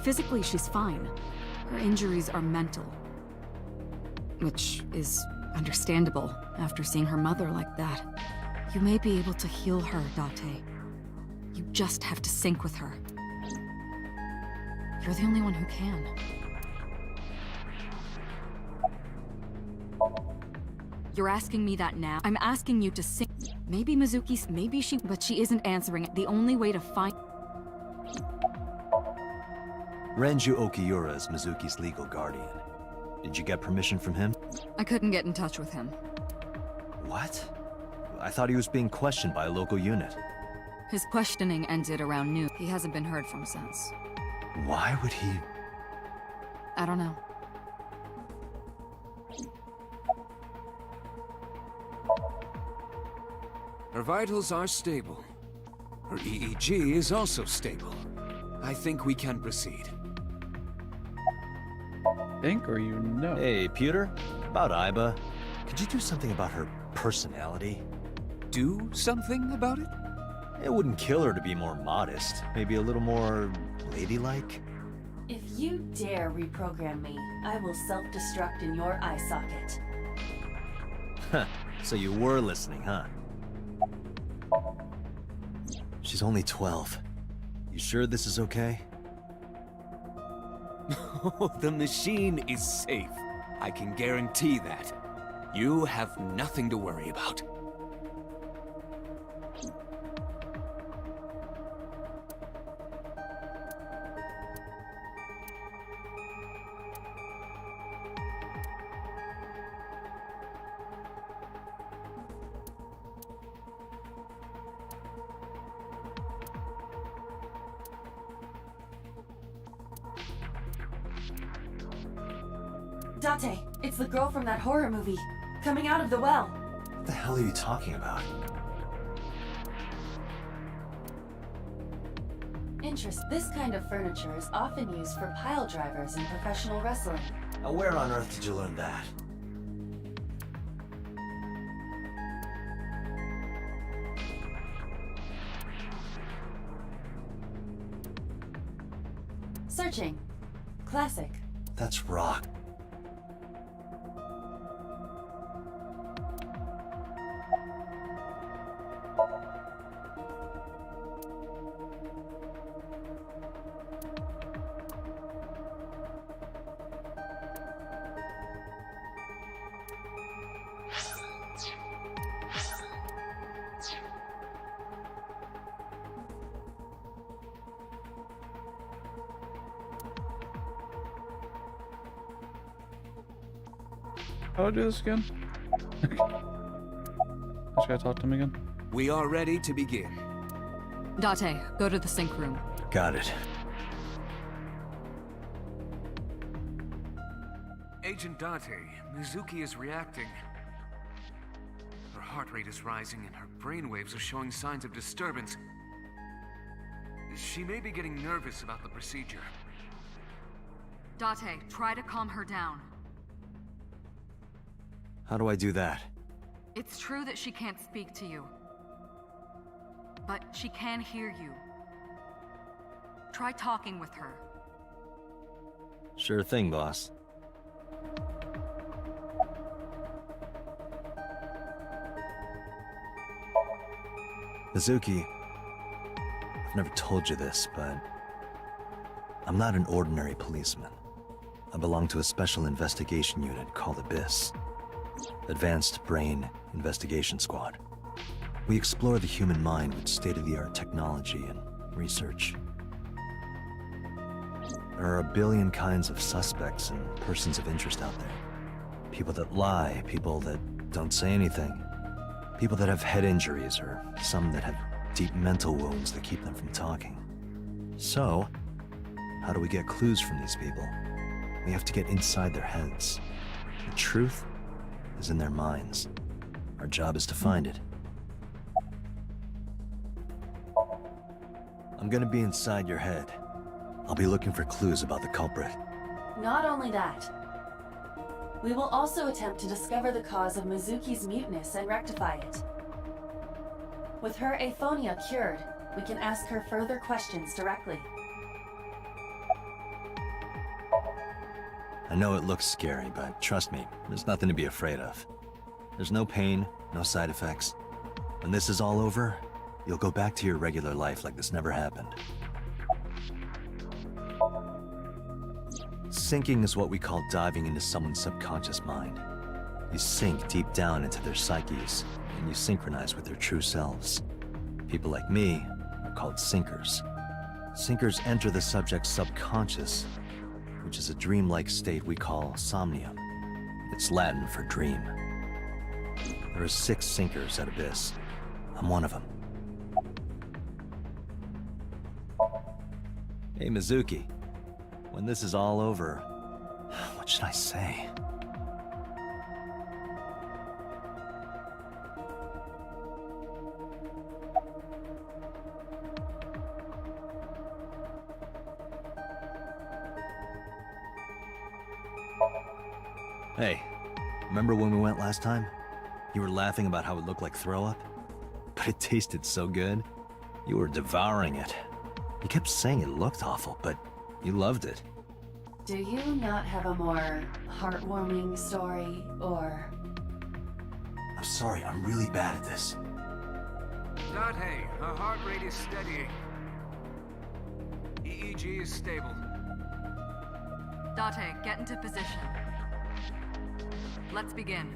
Physically, she's fine. Her injuries are mental. Which is understandable after seeing her mother like that. You may be able to heal her, Date. You just have to sync with her. You're the only one who can. You're asking me that now? I'm asking you to sync. Maybe Mizuki's, maybe she, but she isn't answering. The only way to find... Renju Okiura is Mizuki's legal guardian. Did you get permission from him? I couldn't get in touch with him. What? I thought he was being questioned by a local unit. His questioning ended around noon. He hasn't been heard from since. Why would he... I don't know. Her vitals are stable. Her EEG is also stable. I think we can proceed. Think or you know? Hey, Pewter? About Iba. Could you do something about her personality? Do something about it? It wouldn't kill her to be more modest. Maybe a little more... ladylike? If you dare reprogram me, I will self-destruct in your eye socket. Huh. So you were listening, huh? She's only 12. You sure this is okay? The machine is safe. I can guarantee that. You have nothing to worry about. Date, it's the girl from that horror movie, coming out of the well. What the hell are you talking about? Interest. This kind of furniture is often used for pile drivers in professional wrestling. Now where on earth did you learn that? Searching. Classic. That's rock. How do I do this again? Just gotta talk to him again. We are ready to begin. Date, go to the sync room. Got it. Agent Date, Mizuki is reacting. Her heart rate is rising and her brainwaves are showing signs of disturbance. She may be getting nervous about the procedure. Date, try to calm her down. How do I do that? It's true that she can't speak to you. But she can hear you. Try talking with her. Sure thing, boss. Mizuki, I've never told you this, but I'm not an ordinary policeman. I belong to a special investigation unit called Abyss. Advanced Brain Investigation Squad. We explore the human mind with state-of-the-art technology and research. There are a billion kinds of suspects and persons of interest out there. People that lie, people that don't say anything, people that have head injuries, or some that have deep mental wounds that keep them from talking. So, how do we get clues from these people? We have to get inside their heads. The truth is in their minds. Our job is to find it. I'm gonna be inside your head. I'll be looking for clues about the culprit. Not only that, we will also attempt to discover the cause of Mizuki's muteness and rectify it. With her aphonia cured, we can ask her further questions directly. I know it looks scary, but trust me, there's nothing to be afraid of. There's no pain, no side effects. When this is all over, you'll go back to your regular life like this never happened. Sinking is what we call diving into someone's subconscious mind. You sink deep down into their psyches, and you synchronize with their true selves. People like me are called sinkers. Sinkers enter the subject's subconscious, which is a dreamlike state we call somnium. It's Latin for dream. There are 6 sinkers at Abyss. I'm one of them. Hey, Mizuki. When this is all over, what should I say? Hey, remember when we went last time? You were laughing about how it looked like throw up? But it tasted so good. You were devouring it. You kept saying it looked awful, but you loved it. Do you not have a more heartwarming story, or... I'm sorry, I'm really bad at this. Date, her heart rate is steady. EEG is stable. Date, get into position. Let's begin.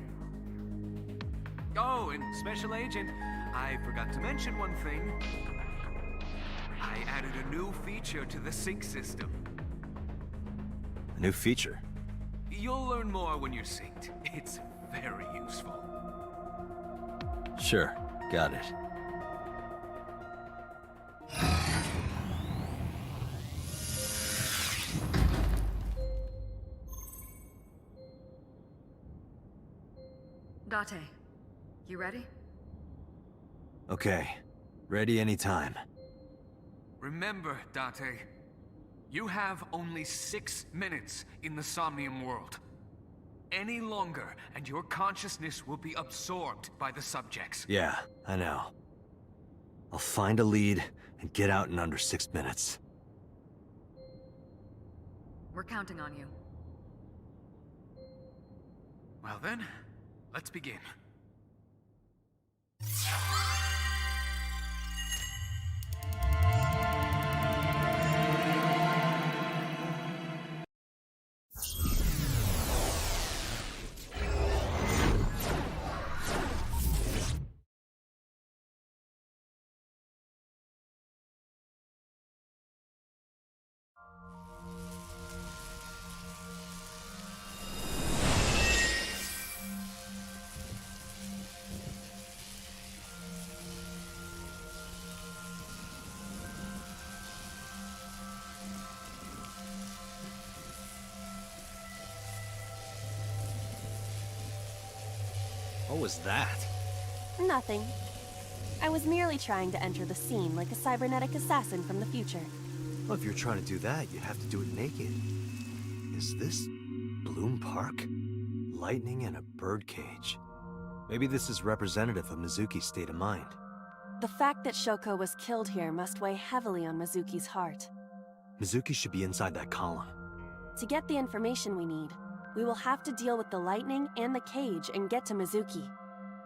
Oh, and Special Agent, I forgot to mention one thing. I added a new feature to the sync system. A new feature? You'll learn more when you're synced. It's very useful. Sure, got it. Date, you ready? Okay, ready anytime. Remember, Date, you have only 6 minutes in the Somnium world. Any longer, and your consciousness will be absorbed by the subjects. Yeah, I know. I'll find a lead and get out in under 6 minutes. We're counting on you. Well then, let's begin. What was that? Nothing. I was merely trying to enter the scene like a cybernetic assassin from the future. Well, if you're trying to do that, you'd have to do it naked. Is this Bloom Park? Lightning in a birdcage. Maybe this is representative of Mizuki's state of mind. The fact that Shoko was killed here must weigh heavily on Mizuki's heart. Mizuki should be inside that column. To get the information we need, we will have to deal with the lightning and the cage and get to Mizuki.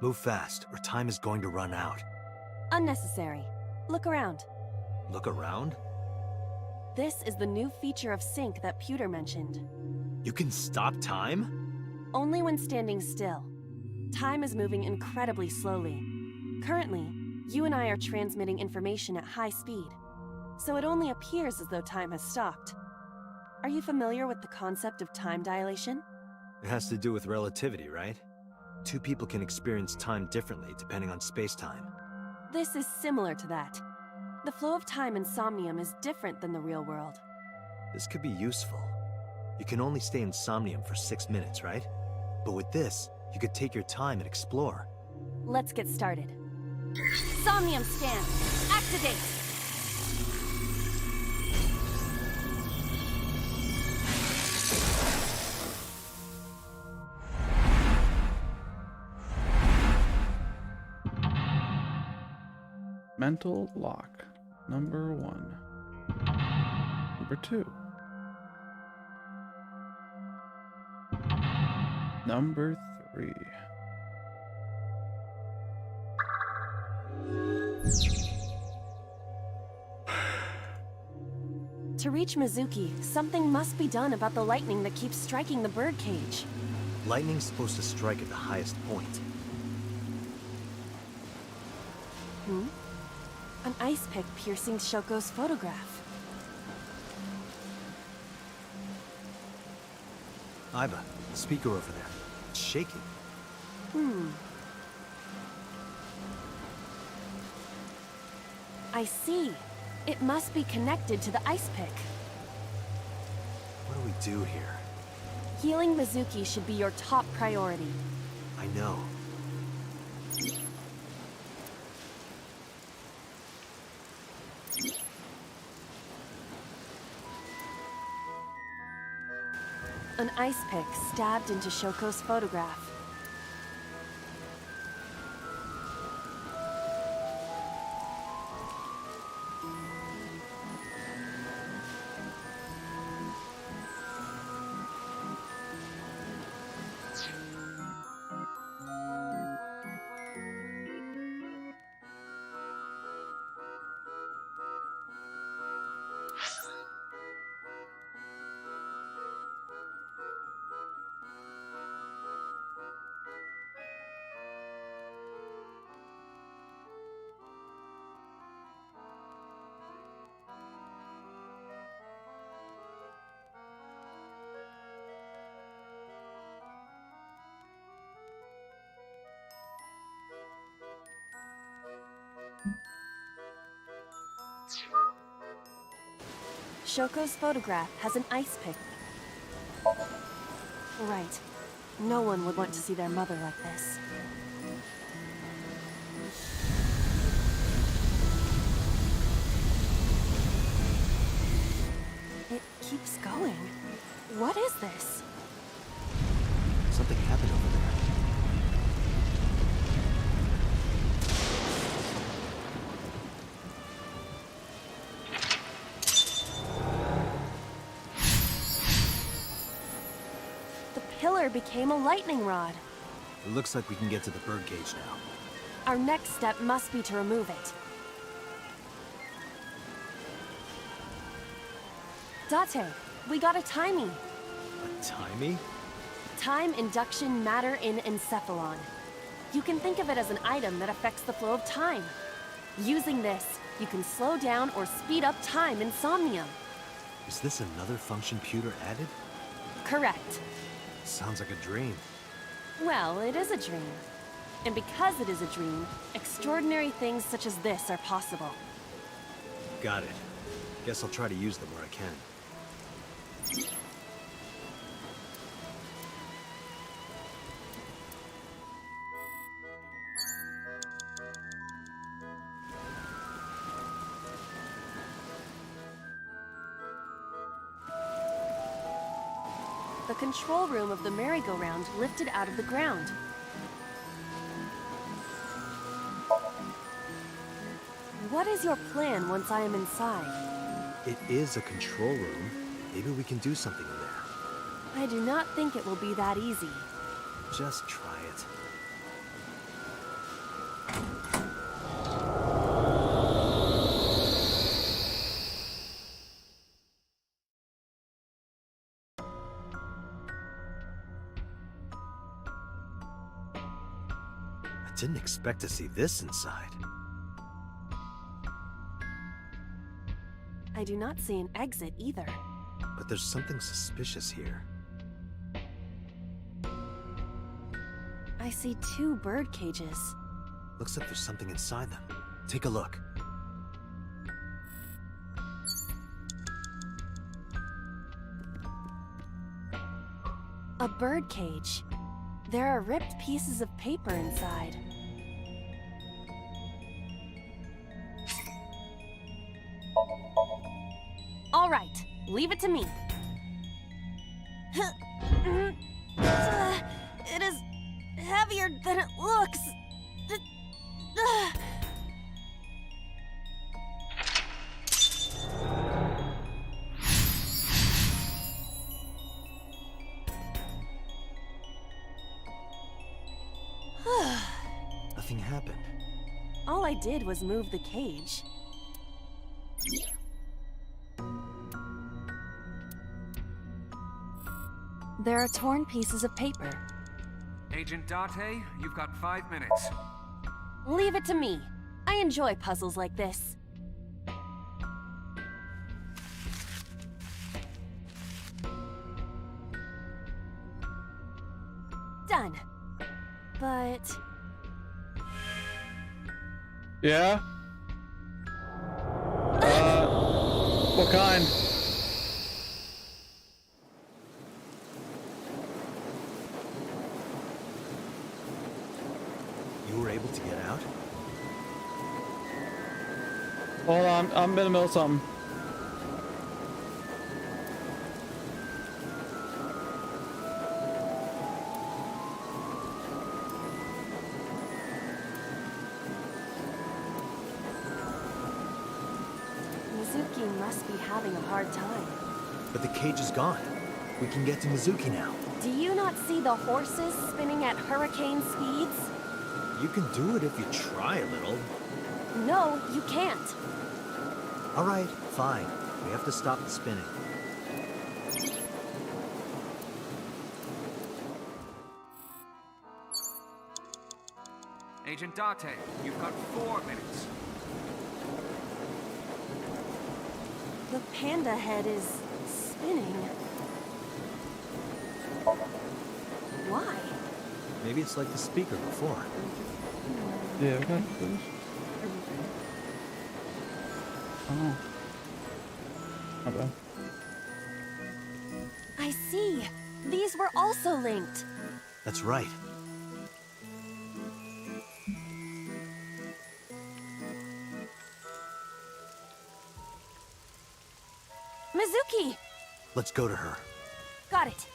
Move fast, or time is going to run out. Unnecessary. Look around. Look around? This is the new feature of sync that Pewter mentioned. You can stop time? Only when standing still. Time is moving incredibly slowly. Currently, you and I are transmitting information at high speed, so it only appears as though time has stopped. Are you familiar with the concept of time dilation? It has to do with relativity, right? Two people can experience time differently depending on space-time. This is similar to that. The flow of time in Somnium is different than the real world. This could be useful. You can only stay in Somnium for 6 minutes, right? But with this, you could take your time and explore. Let's get started. Somnium scan! Activate! Mental lock. Number 1. Number 2. Number 3. To reach Mizuki, something must be done about the lightning that keeps striking the birdcage. Lightning's supposed to strike at the highest point. An ice pick piercing Shoko's photograph. Iva, the speaker over there. It's shaking. I see. It must be connected to the ice pick. What do we do here? Healing Mizuki should be your top priority. I know. An ice pick stabbed into Shoko's photograph. Shoko's photograph has an ice pick. Right. No one would want to see their mother like this. It keeps going. What is this? Something happened over there. Pillar became a lightning rod. It looks like we can get to the birdcage now. Our next step must be to remove it. Date, we got a timey. A timey? Time induction matter in encephalon. You can think of it as an item that affects the flow of time. Using this, you can slow down or speed up time in Somnium. Is this another function Pewter added? Correct. Sounds like a dream. Well, it is a dream. And because it is a dream, extraordinary things such as this are possible. Got it. Guess I'll try to use them where I can. The control room of the merry-go-round lifted out of the ground. What is your plan once I am inside? It is a control room. Maybe we can do something in there. I do not think it will be that easy. Just try it. I didn't expect to see this inside. I do not see an exit either. But there's something suspicious here. I see 2 bird cages. Looks like there's something inside them. Take a look. A bird cage. There are ripped pieces of paper inside. All right, leave it to me. It is heavier than it looks. Nothing happened. All I did was move the cage. There are torn pieces of paper. Agent Date, you've got 5 minutes. Leave it to me. I enjoy puzzles like this. Done. But... Yeah? What kind? You were able to get out? Hold on, I'm in the middle of something. Mizuki must be having a hard time. But the cage is gone. We can get to Mizuki now. Do you not see the horses spinning at hurricane speeds? You can do it if you try a little. No, you can't. All right, fine. We have to stop the spinning. Agent Date, you've got 4 minutes. The panda head is spinning. Why? Maybe it's like the speaker before. Yeah, okay, please. Oh. Not bad. I see. These were also linked. That's right. Mizuki! Let's go to her. Got it.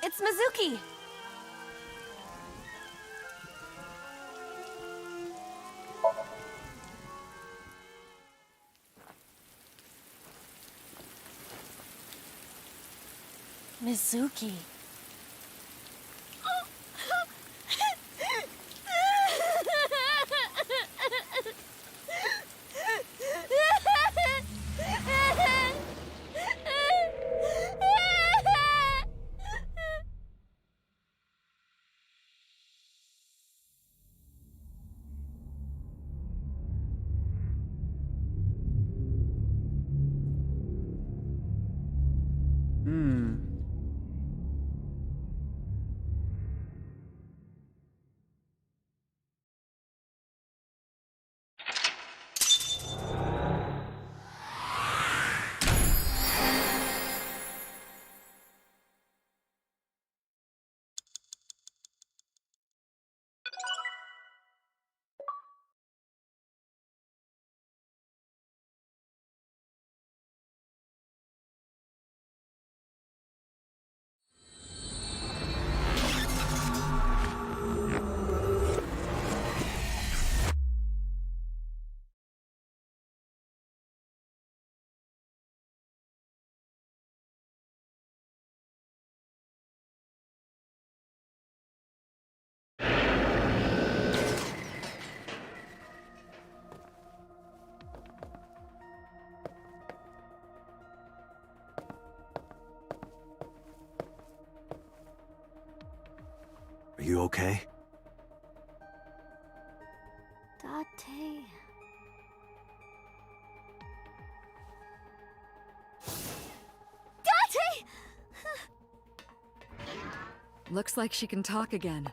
It's Mizuki! Mizuki. Are you okay? Looks like she can talk again.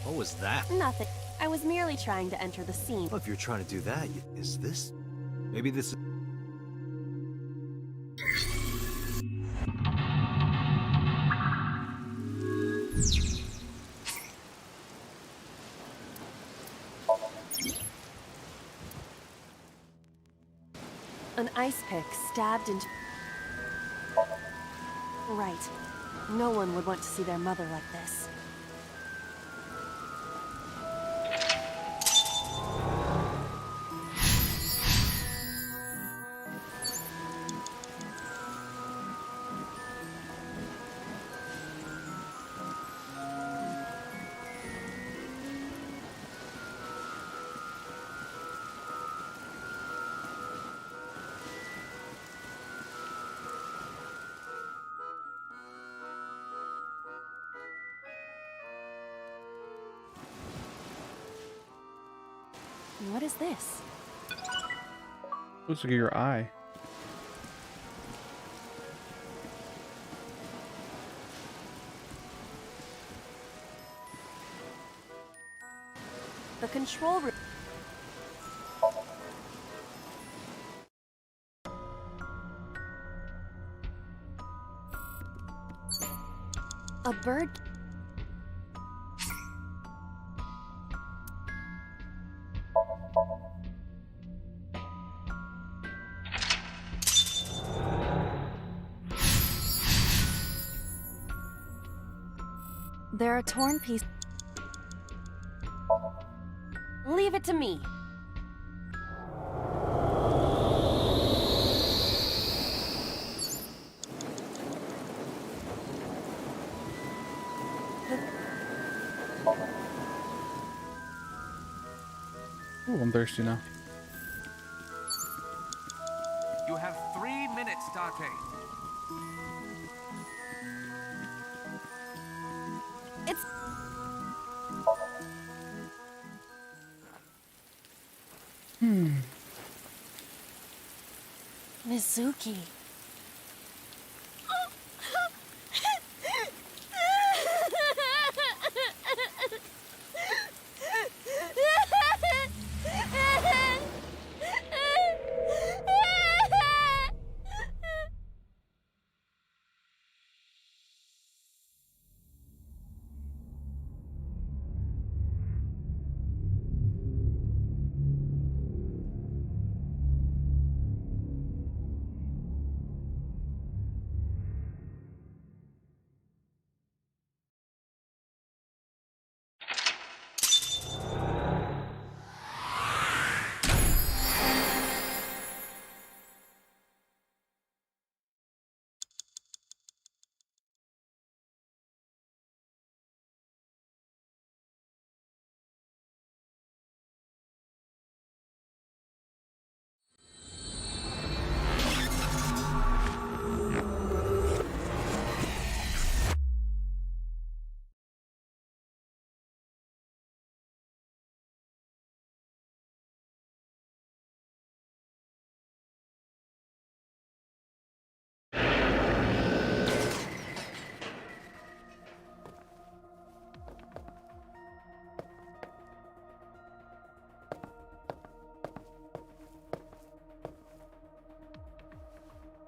What was that? Nothing. I was merely trying to enter the scene. Well, if you're trying to do that, is this... Maybe this... An ice pick stabbed into... Right. No one would want to see their mother like this. What is this? Looks like your eye. The control room. A bird. There are torn pieces. Leave it to me. Ooh, I'm thirsty now. You have 3 minutes, Date. It's... Mizuki.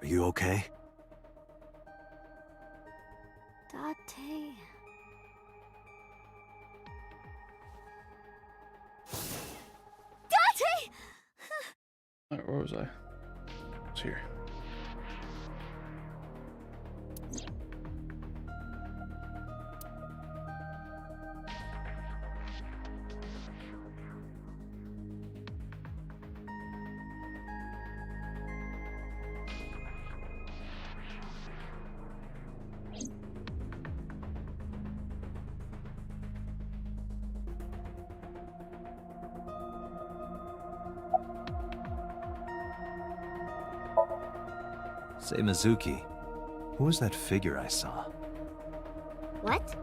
you okay? Date. Date! Alright, where was I? It's here. Say, Mizuki, who was that figure I saw? What?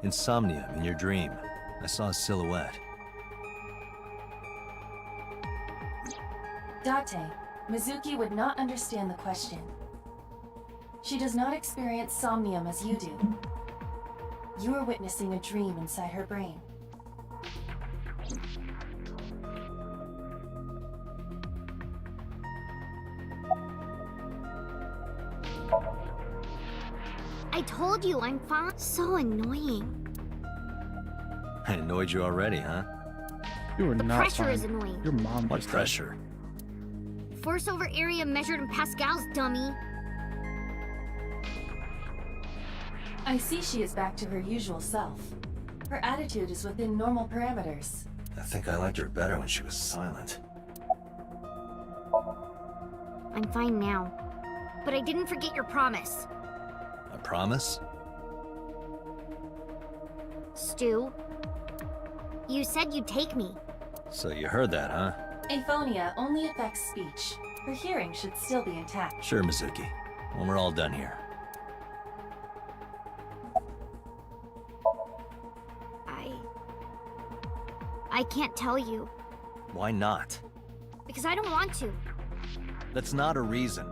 In Somnium, in your dream, I saw a silhouette. Date, Mizuki would not understand the question. She does not experience somnium as you do. You are witnessing a dream inside her brain. I told you I'm fine. So annoying. I annoyed you already, huh? You were The not pressure fine. is annoying. Your mom What just pressure? Force over area measured in pascals, dummy. I see she is back to her usual self. Her attitude is within normal parameters. I think I liked her better when she was silent. I'm fine now. But I didn't forget your promise. A promise? Stu, you said you'd take me. So you heard that, huh? Aphonia only affects speech. Her hearing should still be intact. Sure, Mizuki. When we're all done here. I can't tell you. Why not? Because I don't want to. That's not a reason.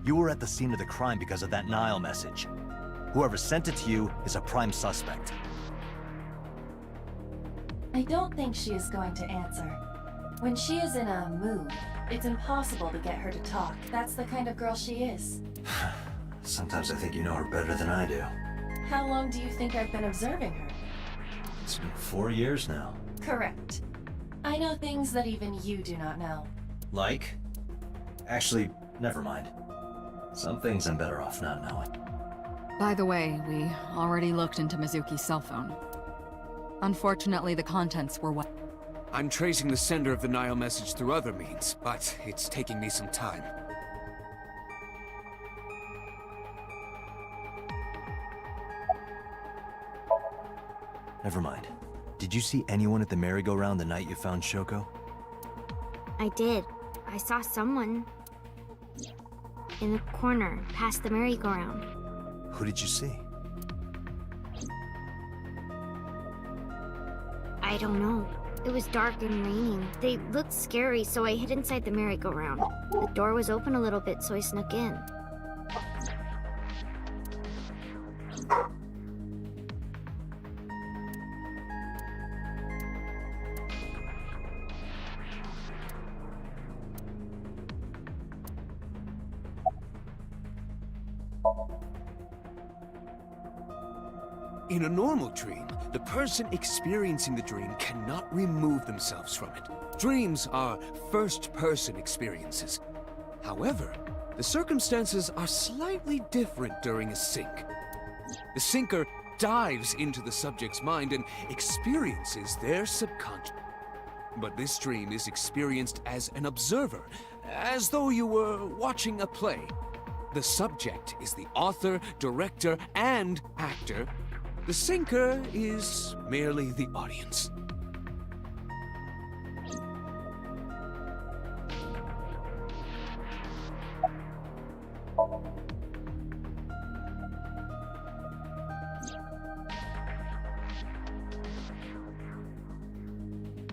You were at the scene of the crime because of that Nile message. Whoever sent it to you is a prime suspect. I don't think she is going to answer. When she is in a mood, it's impossible to get her to talk. That's the kind of girl she is. Sometimes I think you know her better than I do. How long do you think I've been observing her? It's been 4 years now. Correct. I know things that even you do not know. Like? Actually, never mind. Some things I'm better off not knowing. By the way, we already looked into Mizuki's cell phone. Unfortunately, the contents were what? I'm tracing the sender of the Nile message through other means, but it's taking me some time. Never mind. Did you see anyone at the merry-go-round the night you found Shoko? I did. I saw someone in the corner, past the merry-go-round. Who did you see? I don't know. It was dark and raining. They looked scary, so I hid inside the merry-go-round. The door was open a little bit, so I snuck in. In a normal dream, the person experiencing the dream cannot remove themselves from it. Dreams are first-person experiences. However, the circumstances are slightly different during a sync. The syncer dives into the subject's mind and experiences their subconscious. But this dream is experienced as an observer, as though you were watching a play. The subject is the author, director, and actor. The syncer is merely the audience.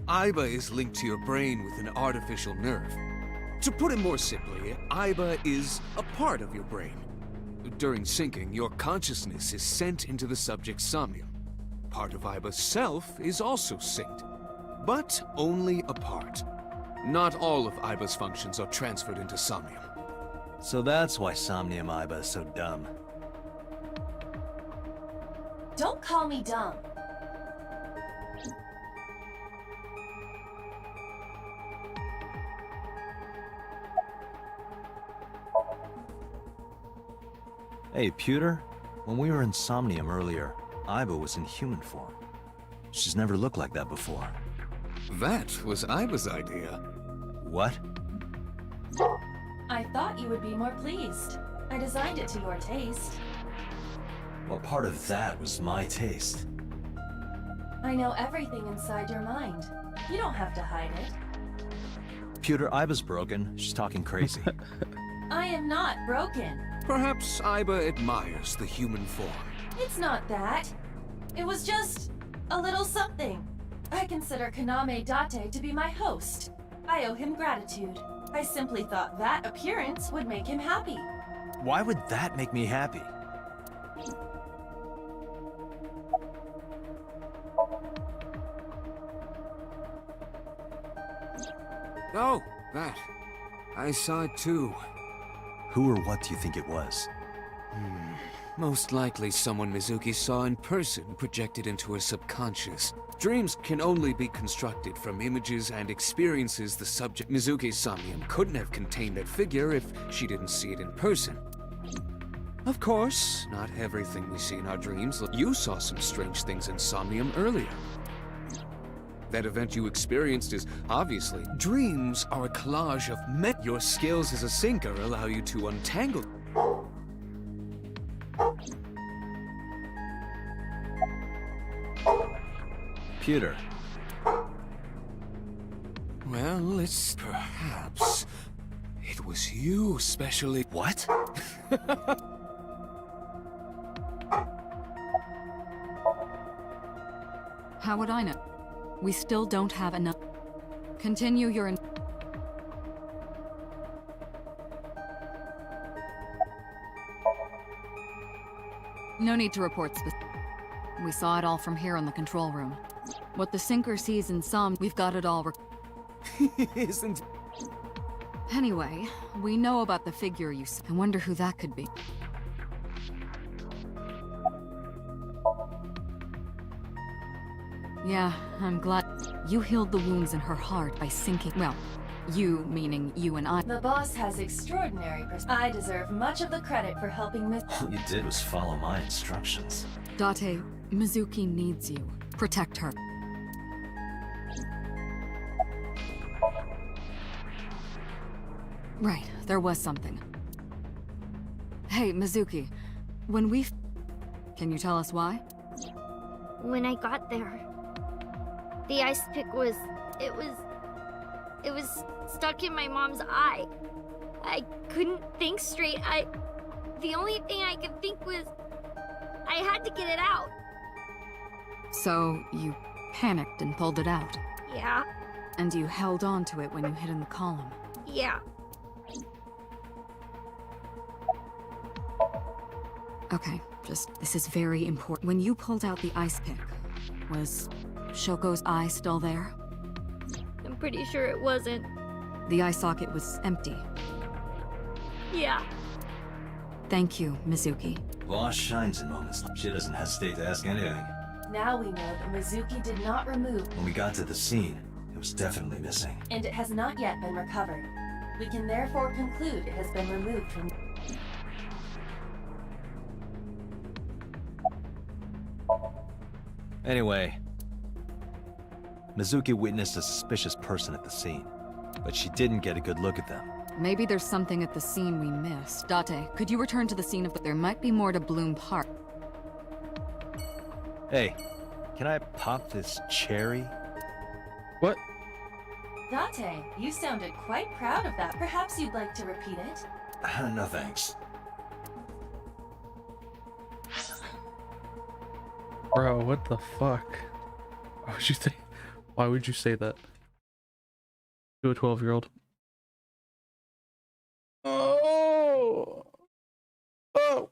Aiba is linked to your brain with an artificial nerve. To put it more simply, Aiba is a part of your brain. During syncing, your consciousness is sent into the subject's somnium. Part of Aiba's self is also synced, but only a part. not all of Aiba's functions are transferred into Somnium. So that's why Somnium Aiba is so dumb. Don't call me dumb. Hey, Pewter, when we were in Somnium earlier, Aiba was in human form. She's never looked like that before. That was Aiba's idea. What? I thought you would be more pleased. I designed it to your taste. Well, part of that was my taste. I know everything inside your mind. You don't have to hide it. Pewter, Aiba's broken. She's talking crazy. I am not broken. Perhaps Aiba admires the human form. It's not that. It was just a little something. I consider Kaname Date to be my host. I owe him gratitude. I simply thought that appearance would make him happy. Why would that make me happy? Oh, that. I saw it too. Who or what do you think it was? Most likely someone Mizuki saw in person projected into her subconscious. Dreams can only be constructed from images and experiences the subject. Mizuki's Somnium couldn't have contained that figure if she didn't see it in person. Of course, not everything we see in our dreams. You saw some strange things in Somnium earlier. That event you experienced is obviously... Dreams are a collage of Your skills as a sinker allow you to untangle... Pewter. Well, it's perhaps... It was you, specially... What? How would I know? We still don't have enough. Continue your... No need to report We saw it all from here in the control room. What the sinker sees in some, we've got it all Isn't... Anyway, we know about the figure you saw. I wonder who that could be. Yeah, I'm glad you healed the wounds in her heart by sinking. Well, you meaning you and I. The boss has extraordinary I deserve much of the credit for helping Miss... All you did was follow my instructions. Date, Mizuki needs you. Protect her. Right, there was something. Hey, Mizuki, when we... Can you tell us why? When I got there, the ice pick was... It was stuck in my mom's eye. I couldn't think straight. The only thing I could think was... I had to get it out. So, you panicked and pulled it out? Yeah. And you held on to it when you hid in the column? Yeah. Okay, this is very important. When you pulled out the ice pick, was Shoko's eye still there? I'm pretty sure it wasn't. The eye socket was empty. Yeah. Thank you, Mizuki. Boss shines in moments. She doesn't hesitate to ask anything. Now we know that Mizuki did not remove... When we got to the scene, it was definitely missing. And it has not yet been recovered. We can therefore conclude it has been removed from... Anyway, Mizuki witnessed a suspicious person at the scene, but she didn't get a good look at them. Maybe there's something at the scene we missed. Date, could you return to the scene of the... There might be more to Bloom Park. Hey, can I pop this cherry? What? Date, you sounded quite proud of that. Perhaps you'd like to repeat it? No thanks. Bro, what the fuck? Why would you think? Why would you say that to a 12-year-old? Oh. Oh.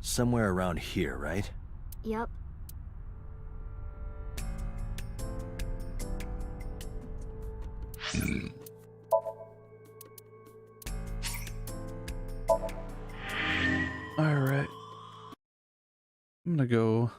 Somewhere around here, right? Yep. Alright. I'm gonna go